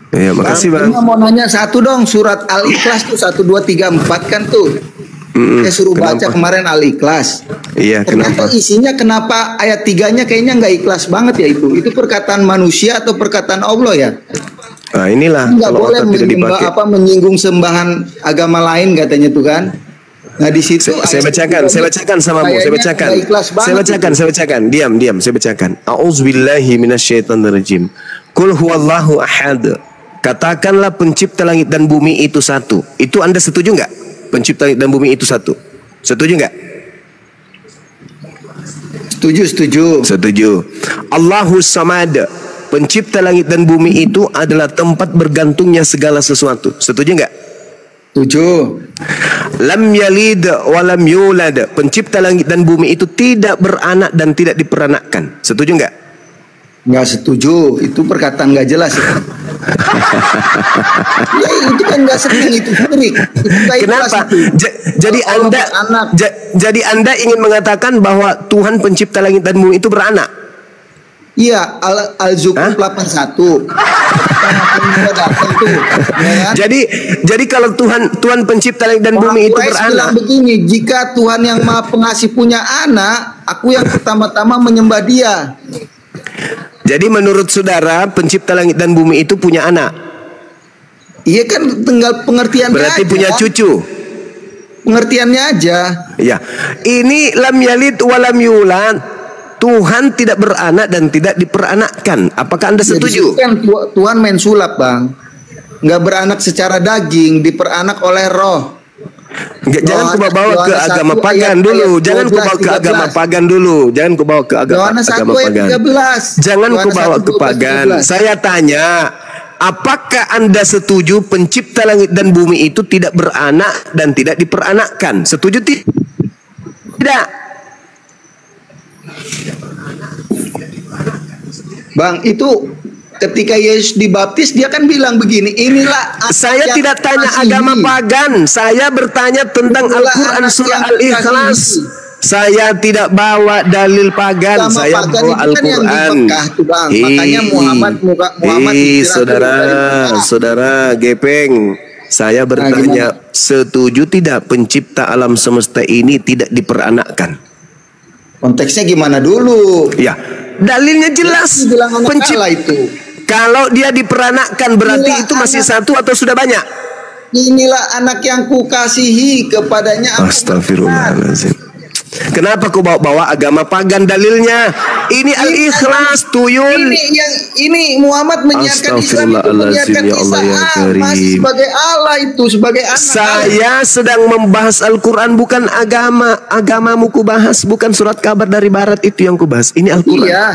B: Ya, makasih Bang.
H: Mau nanya satu dong, surat Al-Ikhlas tuh 1, 2, 3, 4 kan tuh. Saya suruh baca kemarin Al-Ikhlas.
B: Iya,
H: ternyata isinya kenapa ayat 3-nya kayaknya nggak ikhlas banget ya itu. Itu perkataan manusia atau perkataan Allah ya?
B: Nah, inilah
H: nggak boleh menyinggung sembahan agama lain katanya tuh kan. Nah di situ
B: saya bacakan sama Bu, saya bacakan. Diam, saya bacakan. A'udzubillahi minasyaitonirrajim. Qul huwallahu ahad. Katakanlah pencipta langit dan bumi itu satu. Itu Anda setuju nggak? Pencipta langit dan bumi itu satu. Setuju nggak? Setuju. Allahus Samad. Pencipta langit dan bumi itu adalah tempat bergantungnya segala sesuatu. Setuju nggak?
H: Setuju.
B: Lam yalid wa lam yulad. Pencipta langit dan bumi itu tidak beranak dan tidak diperanakkan. Setuju nggak?
H: Nggak setuju. Itu perkataan nggak jelas. Ya itu kan nggak sering itu syirik.
B: Kenapa? Jadi Anda ingin mengatakan bahwa Tuhan pencipta langit dan bumi itu beranak?
H: Iya, Al-Zukhruf 81.
B: Jadi kalau Tuhan pencipta langit dan bumi itu beranak.
H: Bilang begini, jika Tuhan yang Maha Pengasih punya anak, aku yang pertama-tama menyembah Dia.
B: Jadi menurut saudara pencipta langit dan bumi itu punya anak?
H: Iya kan, tinggal pengertiannya.
B: Berarti
H: aja.
B: punya cucu.
H: Pengertiannya aja.
B: Ya. Ini lam yalid wa lam yulad. Tuhan tidak beranak dan tidak diperanakkan. Apakah Anda setuju?
H: Kan Tuhan main sulap, Bang. Nggak beranak secara daging, diperanak oleh roh.
B: Jangan kau bawa ke agama pagan dulu. Jangan kau bawa ke agama pagan dulu. Jangan kau bawa ke agama pagan. Jangan kau bawa ke pagan. Saya tanya, apakah Anda setuju pencipta langit dan bumi itu tidak beranak dan tidak diperanakkan? Setuju tidak?
H: Bang, itu ketika Yesus dibaptis dia kan bilang begini, inilah.
B: Saya tidak tanya agama pagan, saya bertanya tentang Al-Quran surah Al-Ikhlas. Saya tidak bawa dalil pagan,
H: Sama
B: saya
H: pagan
B: bawa
H: itu kan yang di
B: Al-Quran.
H: Mekah tuh, Bang. Makanya Muhammad
B: saudara Gepeng, saya bertanya, setuju tidak pencipta alam semesta ini tidak diperanakkan?
H: Konteksnya gimana dulu?
B: Ya, dalilnya jelas.
H: Pencipta itu.
B: Kalau dia diperanakkan berarti itu masih satu atau sudah banyak?
H: Inilah anak yang kukasihi kepadanya.
B: Astagfirullahaladzim. Kenapa kau bawa agama pagan dalilnya? Ini al-ikhlas tuyul.
H: Ini Muhammad menyiarkan Islam itu menyiarkan
B: ya Allah ya Karim.
H: masih sebagai Allah itu sebagai anak.
B: Saya sedang membahas Al-Quran bukan agama. Agamamu ku bahas bukan surat kabar dari barat itu yang ku bahas. Ini Al-Quran.
H: Iya.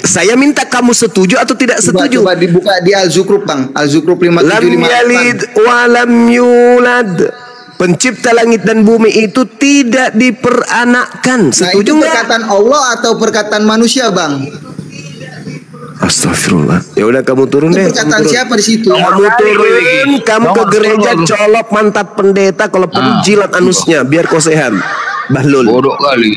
B: Saya minta kamu setuju atau tidak setuju?
H: Coba dibuka di Al-Zukhruf, Bang. Al-Zukhruf 5758.
B: Lam yalid wa lam yulad. Pencipta langit dan bumi itu tidak diperanakkan. Setuju nggak?
H: Perkataan Allah atau perkataan manusia, Bang?
B: Astagfirullah. Ya udah kamu turun deh.
H: Perkataan siapa di situ?
B: Kamu turun, kamu ke gereja colok mantap pendeta kalau penjilat anusnya biar kau sehat. Bahlul.
D: Bodoh kali.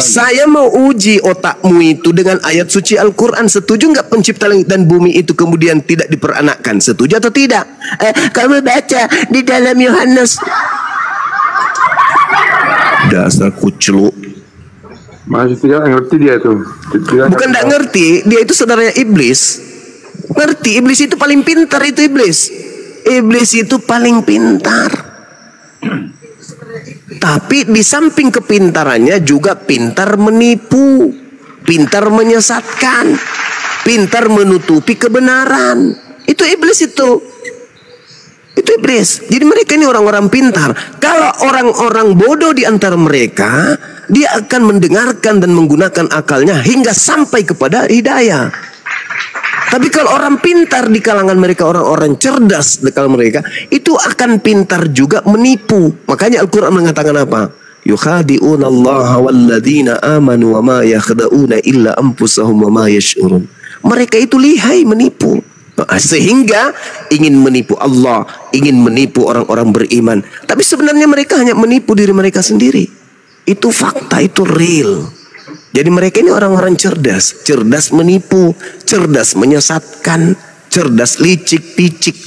B: Saya mau uji otakmu itu dengan ayat suci Al-Quran. Setuju nggak pencipta langit dan bumi itu kemudian tidak diperanakkan? Setuju atau tidak? Kamu baca di dalam Yohanes. Dasar kuclu.
I: Masih tidak ngerti dia tuh.
B: Bukan tidak ngerti, dia itu saudaranya iblis. Ngerti, iblis itu paling pintar itu iblis. Iblis itu paling pintar. Tapi di samping kepintarannya juga pintar menipu, pintar menyesatkan, pintar menutupi kebenaran. Itu iblis itu. Itu iblis. Jadi mereka ini orang-orang pintar. Kalau orang-orang bodoh di antara mereka, dia akan mendengarkan dan menggunakan akalnya hingga sampai kepada hidayah. Tapi kalau orang pintar di kalangan mereka, orang-orang cerdas di kalangan mereka, itu akan pintar juga menipu. Makanya Al-Quran mengatakan apa? Yukhadi'una Allah walladzina amanu wa ma yakhda'una illa anfusahum wa ma yash'urun. Mereka itu lihai menipu. Sehingga ingin menipu Allah, ingin menipu orang-orang beriman. Tapi sebenarnya mereka hanya menipu diri mereka sendiri. Itu fakta, itu real. Jadi mereka ini orang-orang cerdas. Cerdas menipu, cerdas menyesatkan, cerdas licik-picik.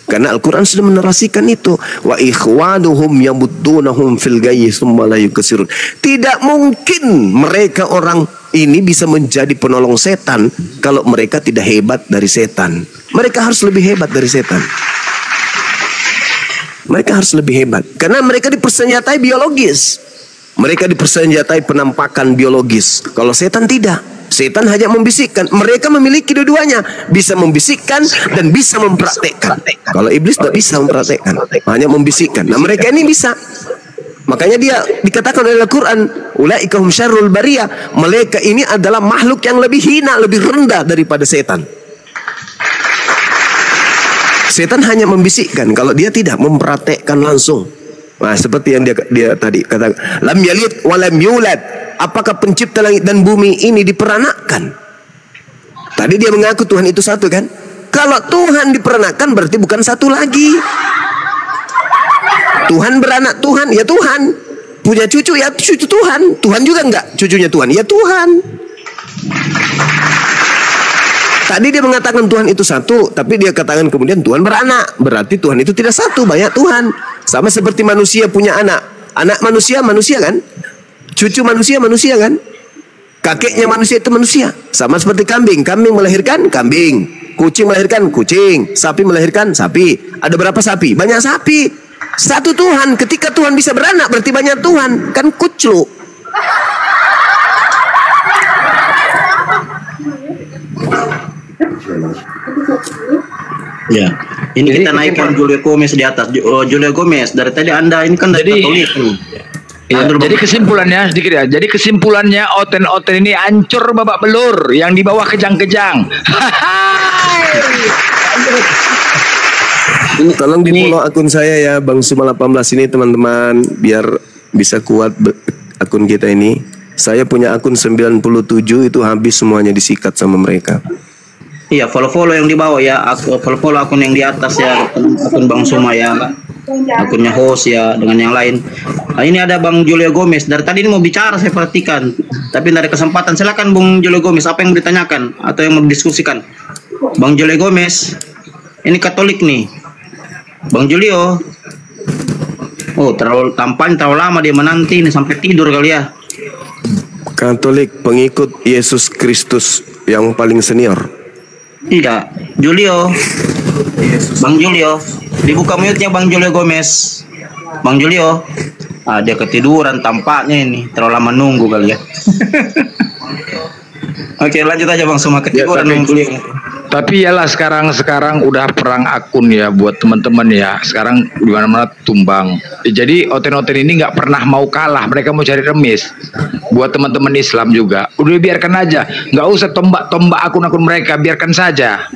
B: Karena Al-Quran sudah menarasikan itu. Wa ikhwanuhum yamuddunahum fil gayyi tsumma la yukasirun. Tidak mungkin mereka orang ini bisa menjadi penolong setan kalau mereka tidak hebat dari setan. Mereka harus lebih hebat dari setan. Mereka harus lebih hebat. Karena mereka dipersenjatai biologis. Mereka dipersenjatai penampakan biologis. Kalau setan tidak. Setan hanya membisikkan. Mereka memiliki dua-duanya. Bisa membisikkan dan bisa mempraktekkan. Kalau iblis tidak bisa mempraktekkan. Hanya membisikkan. Nah mereka ini bisa. Makanya dia dikatakan oleh Al-Quran. Ulaika hum syarrul bariyah. Mereka ini adalah makhluk yang lebih hina, lebih rendah daripada setan. Setan hanya membisikkan. Kalau dia tidak mempraktekkan langsung. Nah, seperti yang dia tadi katakan, lam yalid wa lam yulad. Apakah pencipta langit dan bumi ini diperanakkan? Tadi dia mengaku Tuhan itu satu kan? Kalau Tuhan diperanakkan berarti bukan satu lagi. Tuhan beranak, Tuhan ya Tuhan. Punya cucu ya cucu Tuhan. Tuhan juga enggak cucunya Tuhan ya Tuhan. Tadi dia mengatakan Tuhan itu satu, tapi dia katakan kemudian Tuhan beranak. Berarti Tuhan itu tidak satu, banyak Tuhan. Sama seperti manusia punya anak. Anak manusia, manusia kan? Cucu manusia, manusia kan? Kakeknya manusia itu manusia. Sama seperti kambing. Kambing melahirkan kambing. Kucing melahirkan kucing. Sapi melahirkan sapi. Ada berapa sapi? Banyak sapi. Satu Tuhan. Ketika Tuhan bisa beranak berarti banyak Tuhan. Kan kuclu.
E: Ya, ini kita naikkan Julio Gomez di atas. Julio Gomez, dari tadi Anda ini kan dari Katolik.
D: Ya, jadi kesimpulannya sedikit ya. Jadi kesimpulannya oten-oten ini hancur babak belur, yang di bawah kejang-kejang.
B: Tolong di follow akun saya ya, Bang Suma 18 ini teman-teman, biar bisa kuat akun kita ini. Saya punya akun 97 itu habis semuanya disikat sama mereka.
E: Iya, follow yang di bawah ya, follow akun yang di atas ya, akun Bang Suma ya. akunnya host ya dengan yang lain. Nah, ini ada Bang Julio Gomez. Dari tadi ini mau bicara saya perhatikan, tapi tidak ada kesempatan. Silakan Bang Julio Gomez, apa yang mau ditanyakan atau yang mau didiskusikan? Bang Julio Gomez, ini Katolik nih. Bang Julio. Oh, tampaknya terlalu lama dia menanti ini sampai tidur kali ya.
B: Katolik pengikut Yesus Kristus yang paling senior.
E: Iya, Julio. Bang Julio, dibuka mute-nya Bang Julio Gomez. Bang Julio. Ah, dia ketiduran tampaknya ini, terlalu lama nunggu kali ya. Oke, lanjut aja Bang, semua ketiduran Bang Julio.
D: Tapi yalah sekarang udah perang akun ya buat teman-teman ya. Sekarang di mana-mana tumbang. Jadi oten-oten ini nggak pernah mau kalah. Mereka mau cari remis. Buat teman-teman Islam juga. Udah biarkan aja. Nggak usah tombak akun-akun mereka. Biarkan saja.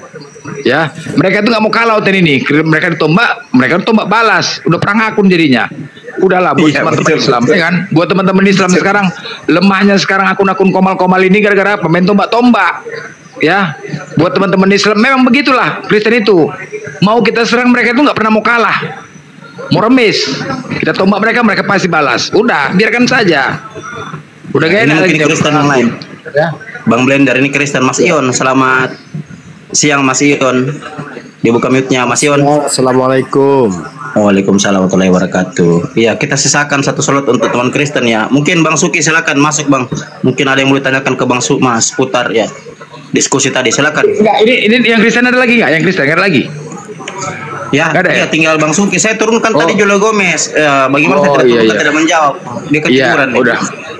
D: Ya, mereka itu nggak mau kalah oten ini. Mereka ditombak balas. Udah perang akun jadinya. Udahlah buat teman-teman Islam ya kan. Buat teman-teman Islam sekarang lemahnya sekarang akun-akun komal-komal ini gara-gara pemain tombak-tombak. Ya, buat teman-teman Islam memang begitulah Kristen itu. Mau kita serang mereka itu nggak pernah mau kalah, mau remis. Kita tombak mereka, mereka pasti balas. Udah, biarkan saja. Udah gak enak lagi
E: Kristen yang lain.
D: Ya.
E: Bang Blender ini Kristen. Mas Ion, selamat siang Mas Ion. Dibuka mute-nya Mas Ion.
J: Assalamualaikum.
E: Waalaikumsalam warahmatullahi wabarakatuh. Iya, kita sisakan satu slot untuk teman Kristen ya. Mungkin Bang Suki silakan masuk Bang. Mungkin ada yang mau ditanyakan ke Bang Mas putar ya. Diskusi tadi silakan.
D: Enggak, ini yang Kristen ada lagi nggak? Yang Kristen ada lagi?
E: Ya, ada ya? Tinggal Bang Suki. Saya turunkan tadi Julio Gomez. Bagaimana tidak menjawab? Dia ketiduran.
D: Iya, udah.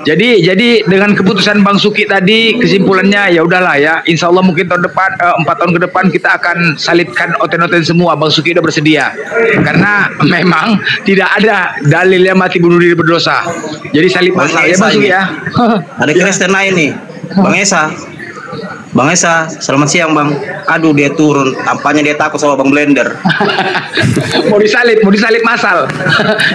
D: Jadi dengan keputusan Bang Suki tadi kesimpulannya ya udahlah ya. Insya Allah mungkin tahun depan 4 tahun ke depan kita akan salibkan oten-oten semua. Bang Suki udah bersedia. Karena memang tidak ada dalilnya mati bunuh diri berdosa. Jadi salib masal ya Bang Suki ya.
E: Ada Kristen lain nih. Bang Esa, selamat siang Bang. Aduh dia turun, tampaknya dia takut sama Bang Blender.
D: mau disalib masal.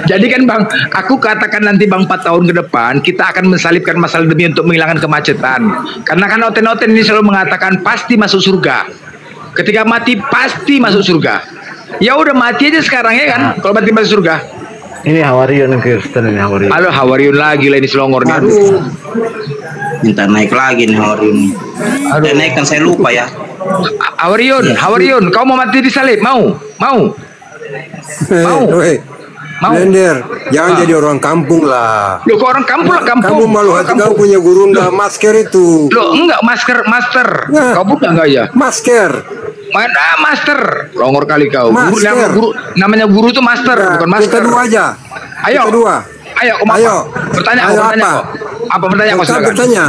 D: Jadi kan Bang, aku katakan nanti Bang 4 tahun ke depan kita akan mensalibkan masal demi untuk menghilangkan kemacetan. Karena kan oten-oten ini selalu mengatakan pasti masuk surga. Ketika mati pasti masuk surga. Ya udah mati aja sekarang ya kan, kalau mati masuk surga.
J: Ini Hawariun Kristen ini Hawariun.
D: Halo Hawariun lagi lah ini selongor nih.
E: Aduh. Minta naik lagi nih Hawariun. Aduh. Naik kan saya lupa ya.
D: Hawariun, kau mau mati disalib? Mau?
A: Blender, jangan jadi orang kampung lah.
D: Loh, kok orang kampung lah kampung.
A: Kamu malu hati kamu punya guru nggak masker itu.
D: Loh, enggak masker. Nah, kau bukan enggak ya?
A: Masker.
D: Mana master? Longor kali kau.
A: Masker.
D: Namanya guru itu master, bukan masker.
A: Kedua aja. Ayo,
D: bertanya kok. Apa pertanyaan kau silakan?
A: Bertanya.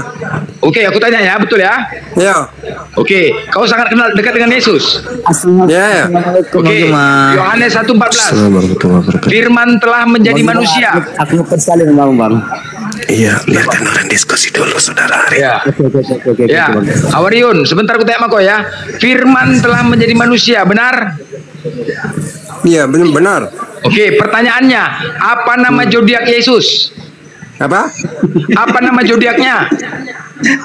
D: Oke, aku tanya ya, betul ya?
A: Ya.
D: Oke, kau sangat kenal dekat dengan Yesus.
A: Ya.
D: Oke, Yohanes 1:14. Firman telah menjadi manusia.
J: Aku persalin Bang.
B: Iya, biarkan orang diskusi dulu saudara.
D: Ya. Ya, Hawariun, sebentar aku tanya sama kau ya. Firman telah menjadi manusia, benar?
A: Iya, benar.
D: Oke, pertanyaannya, apa nama zodiak Yesus?
A: Apa
D: nama zodiaknya?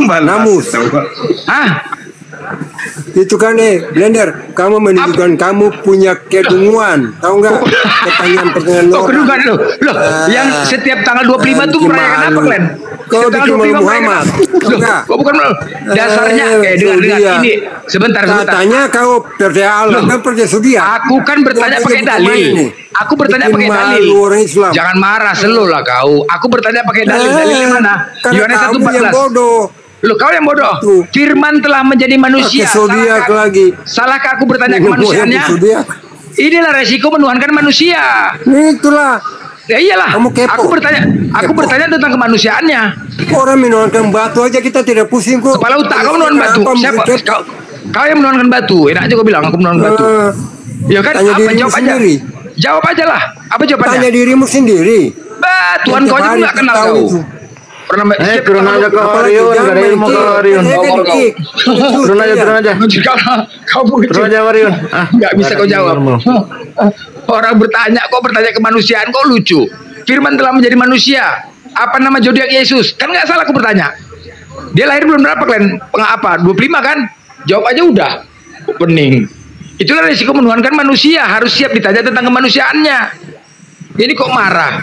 A: Namus.
D: Hah?
A: Itu kan Blender, kamu menunjukkan kamu punya kedunguan, tahu nggak? Pertanyaan
D: Oh, kedunguan loh. Yang setiap tanggal 25 tuh merayakan apa, Glenn?
A: Kau bikin malu Muhammad.
D: Kau bukan malu. Dasarnya dengar ini. Sebentar.
A: Katanya kau percaya Allah, kan percaya Sudia.
D: Aku kan bertanya pakai dalil. Aku bertanya pakai dalil. Jangan marah selalu lah kau. Aku bertanya pakai dalil. Dalilnya mana? Yohanes 1:14. Loh, kau yang bodoh. Firman telah menjadi manusia. Salahkah aku bertanya kemanusiaannya? Inilah resiko menuhankan manusia.
A: Itulah.
D: Ya iyalah. Aku bertanya tentang kemanusiaannya.
A: Orang menuhankan batu aja kita tidak pusing kok.
D: Kepala otak kau menuhankan batu. Siapa? Kau yang menuhankan batu. Enak aja kau bilang aku menuhankan batu. Ya kan? Apa jawab aja? Jawab aja lah. Apa jawabannya?
A: Tanya dirimu sendiri.
D: Tuhan kau juga nggak kenal kau.
J: Turun aja ke Hawariun, gak ada ilmu ke Hawariun. Turun aja.
D: Kau begitu.
J: Turun aja Hawariun.
D: Nggak bisa kau jawab. Orang bertanya, kok bertanya kemanusiaan, kok lucu. Firman telah menjadi manusia. Apa nama zodiak Yesus? Kan nggak salah aku bertanya. Dia lahir belum berapa kalian? Apa? 25 kan? Jawab aja udah. Pening. Itulah risiko menuhankan manusia. Harus siap ditanya tentang kemanusiaannya. Ini kok marah?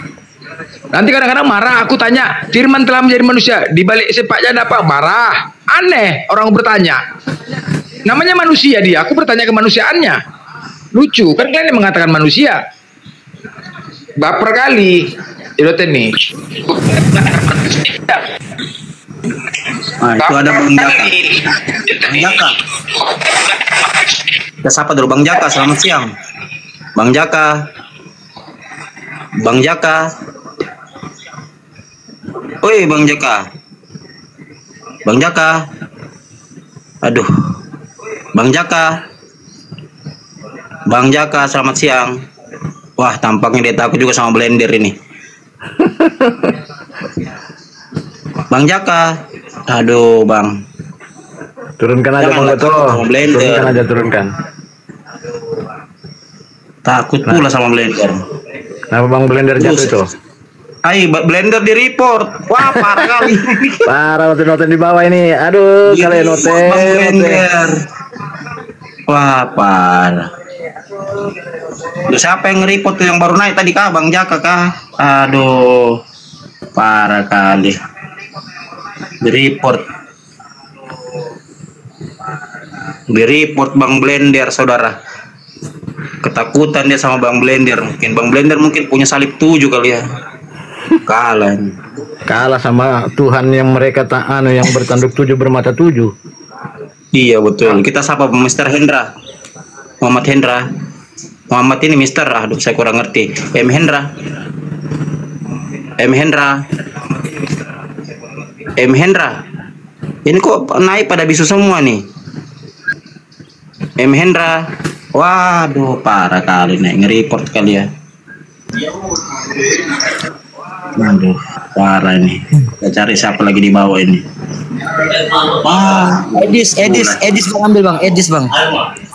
D: Nanti kadang-kadang marah, aku tanya, Firman telah menjadi manusia, di balik sepaknya ada apa? Marah. Aneh orang bertanya. Namanya manusia dia, aku bertanya kemanusiaannya. Lucu, kan kalian yang mengatakan manusia. Baper kali. Iroten nih.
E: Nah, itu ada Bang Jaka. Bang Jaka. Kita sapa dulu Bang Jaka, selamat siang. Bang Jaka. Bang Jaka. Oi Bang Jaka. Bang Jaka. Aduh. Bang Jaka. Bang Jaka, selamat siang. Wah, tampaknya dia takut juga sama blender ini. Bang Jaka. Aduh, Bang.
J: Turunkan aja Bang Beto. Turunkan aja, turunkan.
E: Takut pula sama blender.
J: Kenapa Bang blender jatuh itu?
E: Hai, blender di report. Wah, parah kali.
J: Parah, noten di bawah ini. Aduh, kalian noten.
E: Wah, parah. Duh, siapa yang nge-report tuh yang baru naik tadi kah? Bang Jaka kah? Aduh, parah kali. Di-report. Di-report Bang Blender, saudara. Ketakutan dia sama Bang Blender. Bang Blender mungkin punya salib 7 kali ya. Kalah
J: sama Tuhan yang mereka yang bertanduk 7 bermata 7.
E: Iya betul. Kita sapa Mr. Hendra, Muhammad Hendra. Muhammad ini Mister, aduh saya kurang ngerti. M Hendra. Ini kok naik pada bisu semua nih. M Hendra. Waduh, parah kali nih, nge-report kali ya. Aduh, parah ini. Kita cari siapa lagi di bawah ini.
K: Edis Bang, ambil Bang, Edis Bang.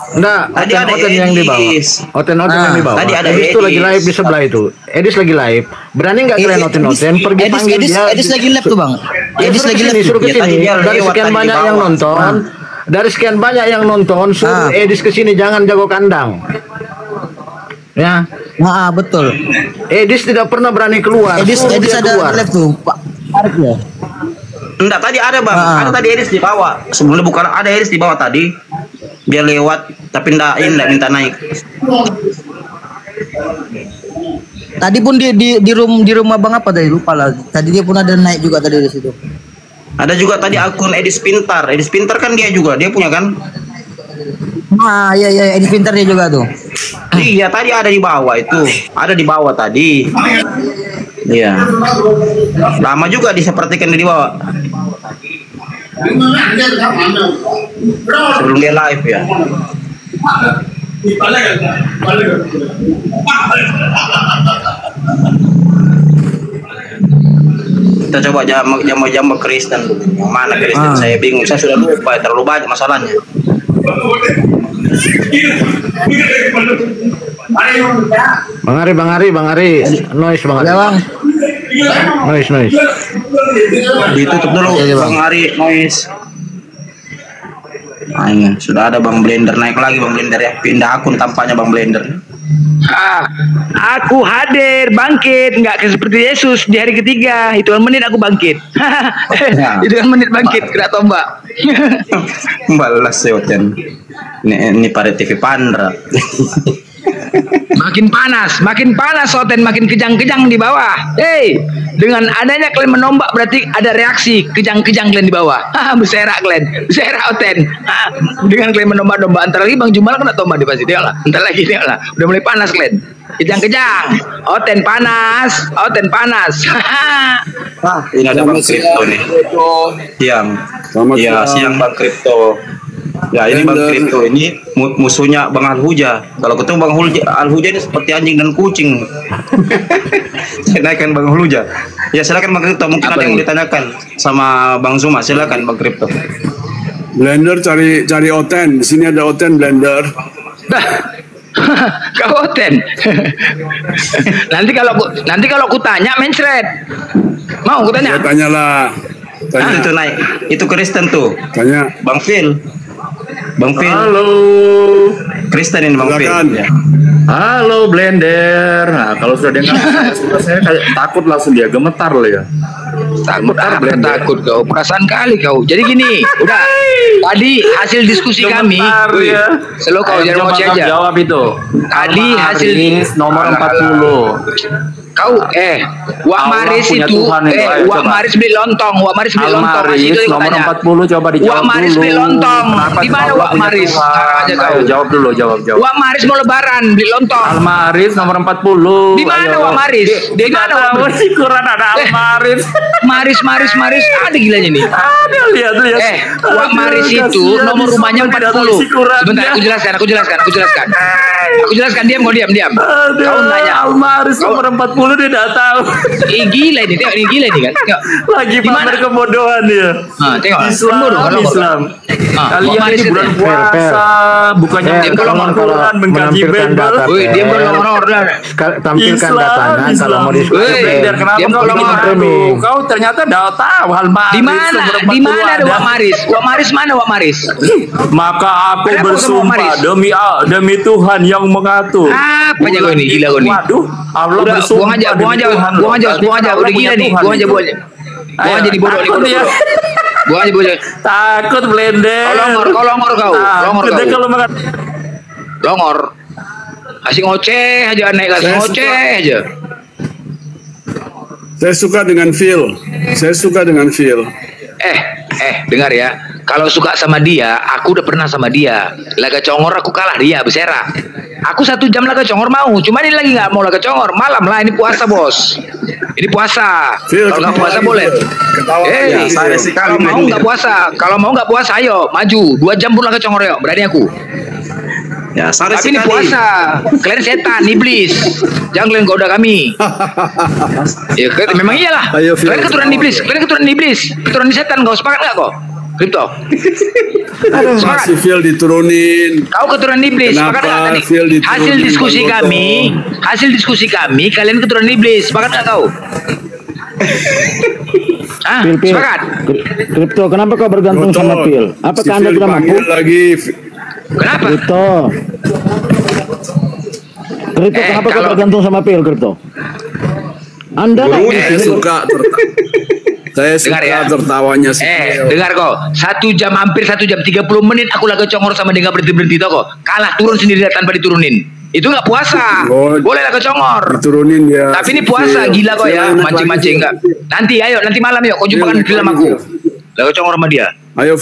J: Enggak, tadi ada Oten yang di bawah. Oten yang di bawah. Tadi ada Edis tuh lagi live di sebelah itu. Edis lagi live. Berani nggak kalian Oten pergi panggil dia?
K: Edis lagi live tuh Bang. Edis lagi live.
J: Suruh ke sini. Dari sekian banyak yang nonton. Dari sekian banyak yang nonton, suruh Edis ke sini, jangan jago kandang. Ya.
K: Nah, betul.
J: Edis tidak pernah berani keluar.
K: Edis ada live tuh, Pak. Tarik ya.
E: Enggak, tadi ada Bang. Ada tadi Edis di bawah. Sebelumnya bukan ada Edis di bawah tadi. Dia lewat tapi enggak minta naik.
K: Tadi pun di rumah Bang apa tadi lupa lah. Tadi dia pun ada naik juga tadi di situ.
E: Ada juga tadi akun Edis Pintar. Edis Pintar kan dia juga, dia punya kan?
K: Ah, iya Edis Pintar dia juga tuh.
E: Iya, tadi ada di bawah itu. Ada di bawah tadi. Iya. Lama juga disepertikan di bawah. Sebelum dia live ya. Kita coba jam Kristen dulu. Mana Kristen? Saya bingung. Saya sudah lupa. Terlalu banyak masalahnya.
J: Bang Ari. Noise Bang Ari. Noise.
E: Ditutup dulu Bang Ari, noise. Nah, sudah ada Bang Blender, naik lagi Bang Blender ya. Pindah akun tampaknya Bang Blender.
D: Aku hadir, bangkit, nggak seperti Yesus di hari ketiga. Hitungan menit aku bangkit. Hitungan menit bangkit, kena tombak.
E: Balas seoten. Ini pada TV Pandra.
D: Makin panas Oten, makin kejang-kejang di bawah. Hey, dengan adanya kalian menombak berarti ada reaksi kejang-kejang kalian di bawah. Berserak kalian, berserak Oten. Dengan kalian menombak-nombak, antar lagi Bang Jumal kena tombak di pasti dia lah. Antar lagi dia lah. Udah mulai panas kalian. Kejang-kejang. Oten panas.
E: Ini ada Bang Kripto nih. Siang Bang Kripto. Ya ini Bang Kripto, ini musuhnya Bang Alhuja. Kalau ketemu Bang Alhuja ini seperti anjing dan kucing. Naikkan Bang Alhuja. Ya silakan Bang Kripto, mungkin ada yang mau ditanyakan sama Bang Zuma. Silakan Bang Kripto.
L: Blender cari Oten. Di sini ada Oten Blender.
D: Kau Oten. nanti kalau ku tanya mencret. Mau ku tanya?
L: Ya, tanyalah.
E: Itu naik. Itu Kristen tuh.
L: Tanya.
E: Bang Phil.
L: Halo.
E: Kristen ini Bang Phil. Ya.
G: Halo Blender. Nah, kalau sudah dengar saya kayak takut langsung dia gemetar loh ya.
D: Takut apa takut kau? Perasaan kali kau. Jadi gini, udah. Tadi hasil diskusi kami.
G: Ya.
D: Selalu kau jangan ngoceh aja.
G: Jawab itu.
D: Tadi hasil
G: nomor 40.
D: Kau Wak Maris itu Wak Maris beli lontong, Wak Maris beli lontong.
G: Maris nomor 40 coba dijawab.
D: Wak Maris beli lontong. Di mana Wak Maris?
G: Aja kau. Jawab dulu, jawab.
D: Wak Maris mau lebaran beli lontong.
G: Almaris nomor 40.
D: Di mana Wak Maris? Di mana Wak Maris?
G: Kurang ada Almaris.
D: Maris ada gilanya nih.
G: Ada lihat.
D: Wak Maris itu nomor rumahnya 40. Sebentar aku jelaskan. Diam. Kau nanya
G: Almaris nomor 40 dia tidak tahu.
D: Gila ini, tengok ini gila nih kan. Tengok.
G: Lagi pamer kebodohan dia.
D: Tengok.
G: Islam. Kalian ini bulan puasa, bukannya
J: kalau
G: mengkaji Bible.
D: Dia berlongor dah.
J: Tampilkan datanya kalau mau diskusi.
G: Kenapa kau ternyata tidak tahu Almaris.
D: Di mana ada Wak Maris? Wak Maris mana Wak Maris?
G: Maka aku bersumpah demi Tuhan yang mengatur.
D: Apa aja kau ini gila kau ini?
G: Waduh, Allah bersumpah.
D: Buang aja. Udah gila nih. Buang aja. Buang aja di bodoh. Buang aja bodoh.
G: Takut Blender.
D: Kau longor kau. Longor. Asing ngoceh aja, naik lagi ngoceh aja.
L: Saya suka dengan feel.
D: Dengar ya. Kalau suka sama dia, aku udah pernah sama dia. Laga congor aku kalah dia, bersera. Aku 1 jam laga congor mau. Cuman ini lagi nggak mau laga congor. Malam lah, ini puasa bos. Ini puasa. Kalau nggak puasa boleh. Kalau mau nggak puasa. Kalau mau nggak puasa, ayo maju. 2 jam pun laga congor yuk. Berani aku.
E: Ya,
D: tapi ini puasa. Kalian setan, iblis. Jangan kalian goda kami. Ya, memang iyalah. Kalian keturunan iblis. Keturunan setan. Kau sepakat nggak kok? Kripto.
L: Masih feel diturunin.
D: Kau keturunan iblis. Sepakat nggak tadi? Hasil diskusi kami. Kalian keturunan iblis. Sepakat nggak kau? Sepakat.
J: Kripto, kenapa kau bergantung sama Pil? Apakah Anda tidak mampu?
D: Kenapa?
J: Kripto, kenapa kau bergantung sama Pil, Kripto? Anda
L: saya suka tertawanya
D: dengar kok. 1 jam, hampir 1 jam 30 menit aku laga congor sama dia, nggak berhenti kok. Kalah turun sendiri tanpa diturunin. Itu nggak puasa. Boleh laga congor.
L: Diturunin ya.
D: Tapi ini puasa, gila kok ya. Mancing-mancing enggak. Nanti malam yuk kau jumpakan di dalam aku. Laga congor sama dia.
L: Ayo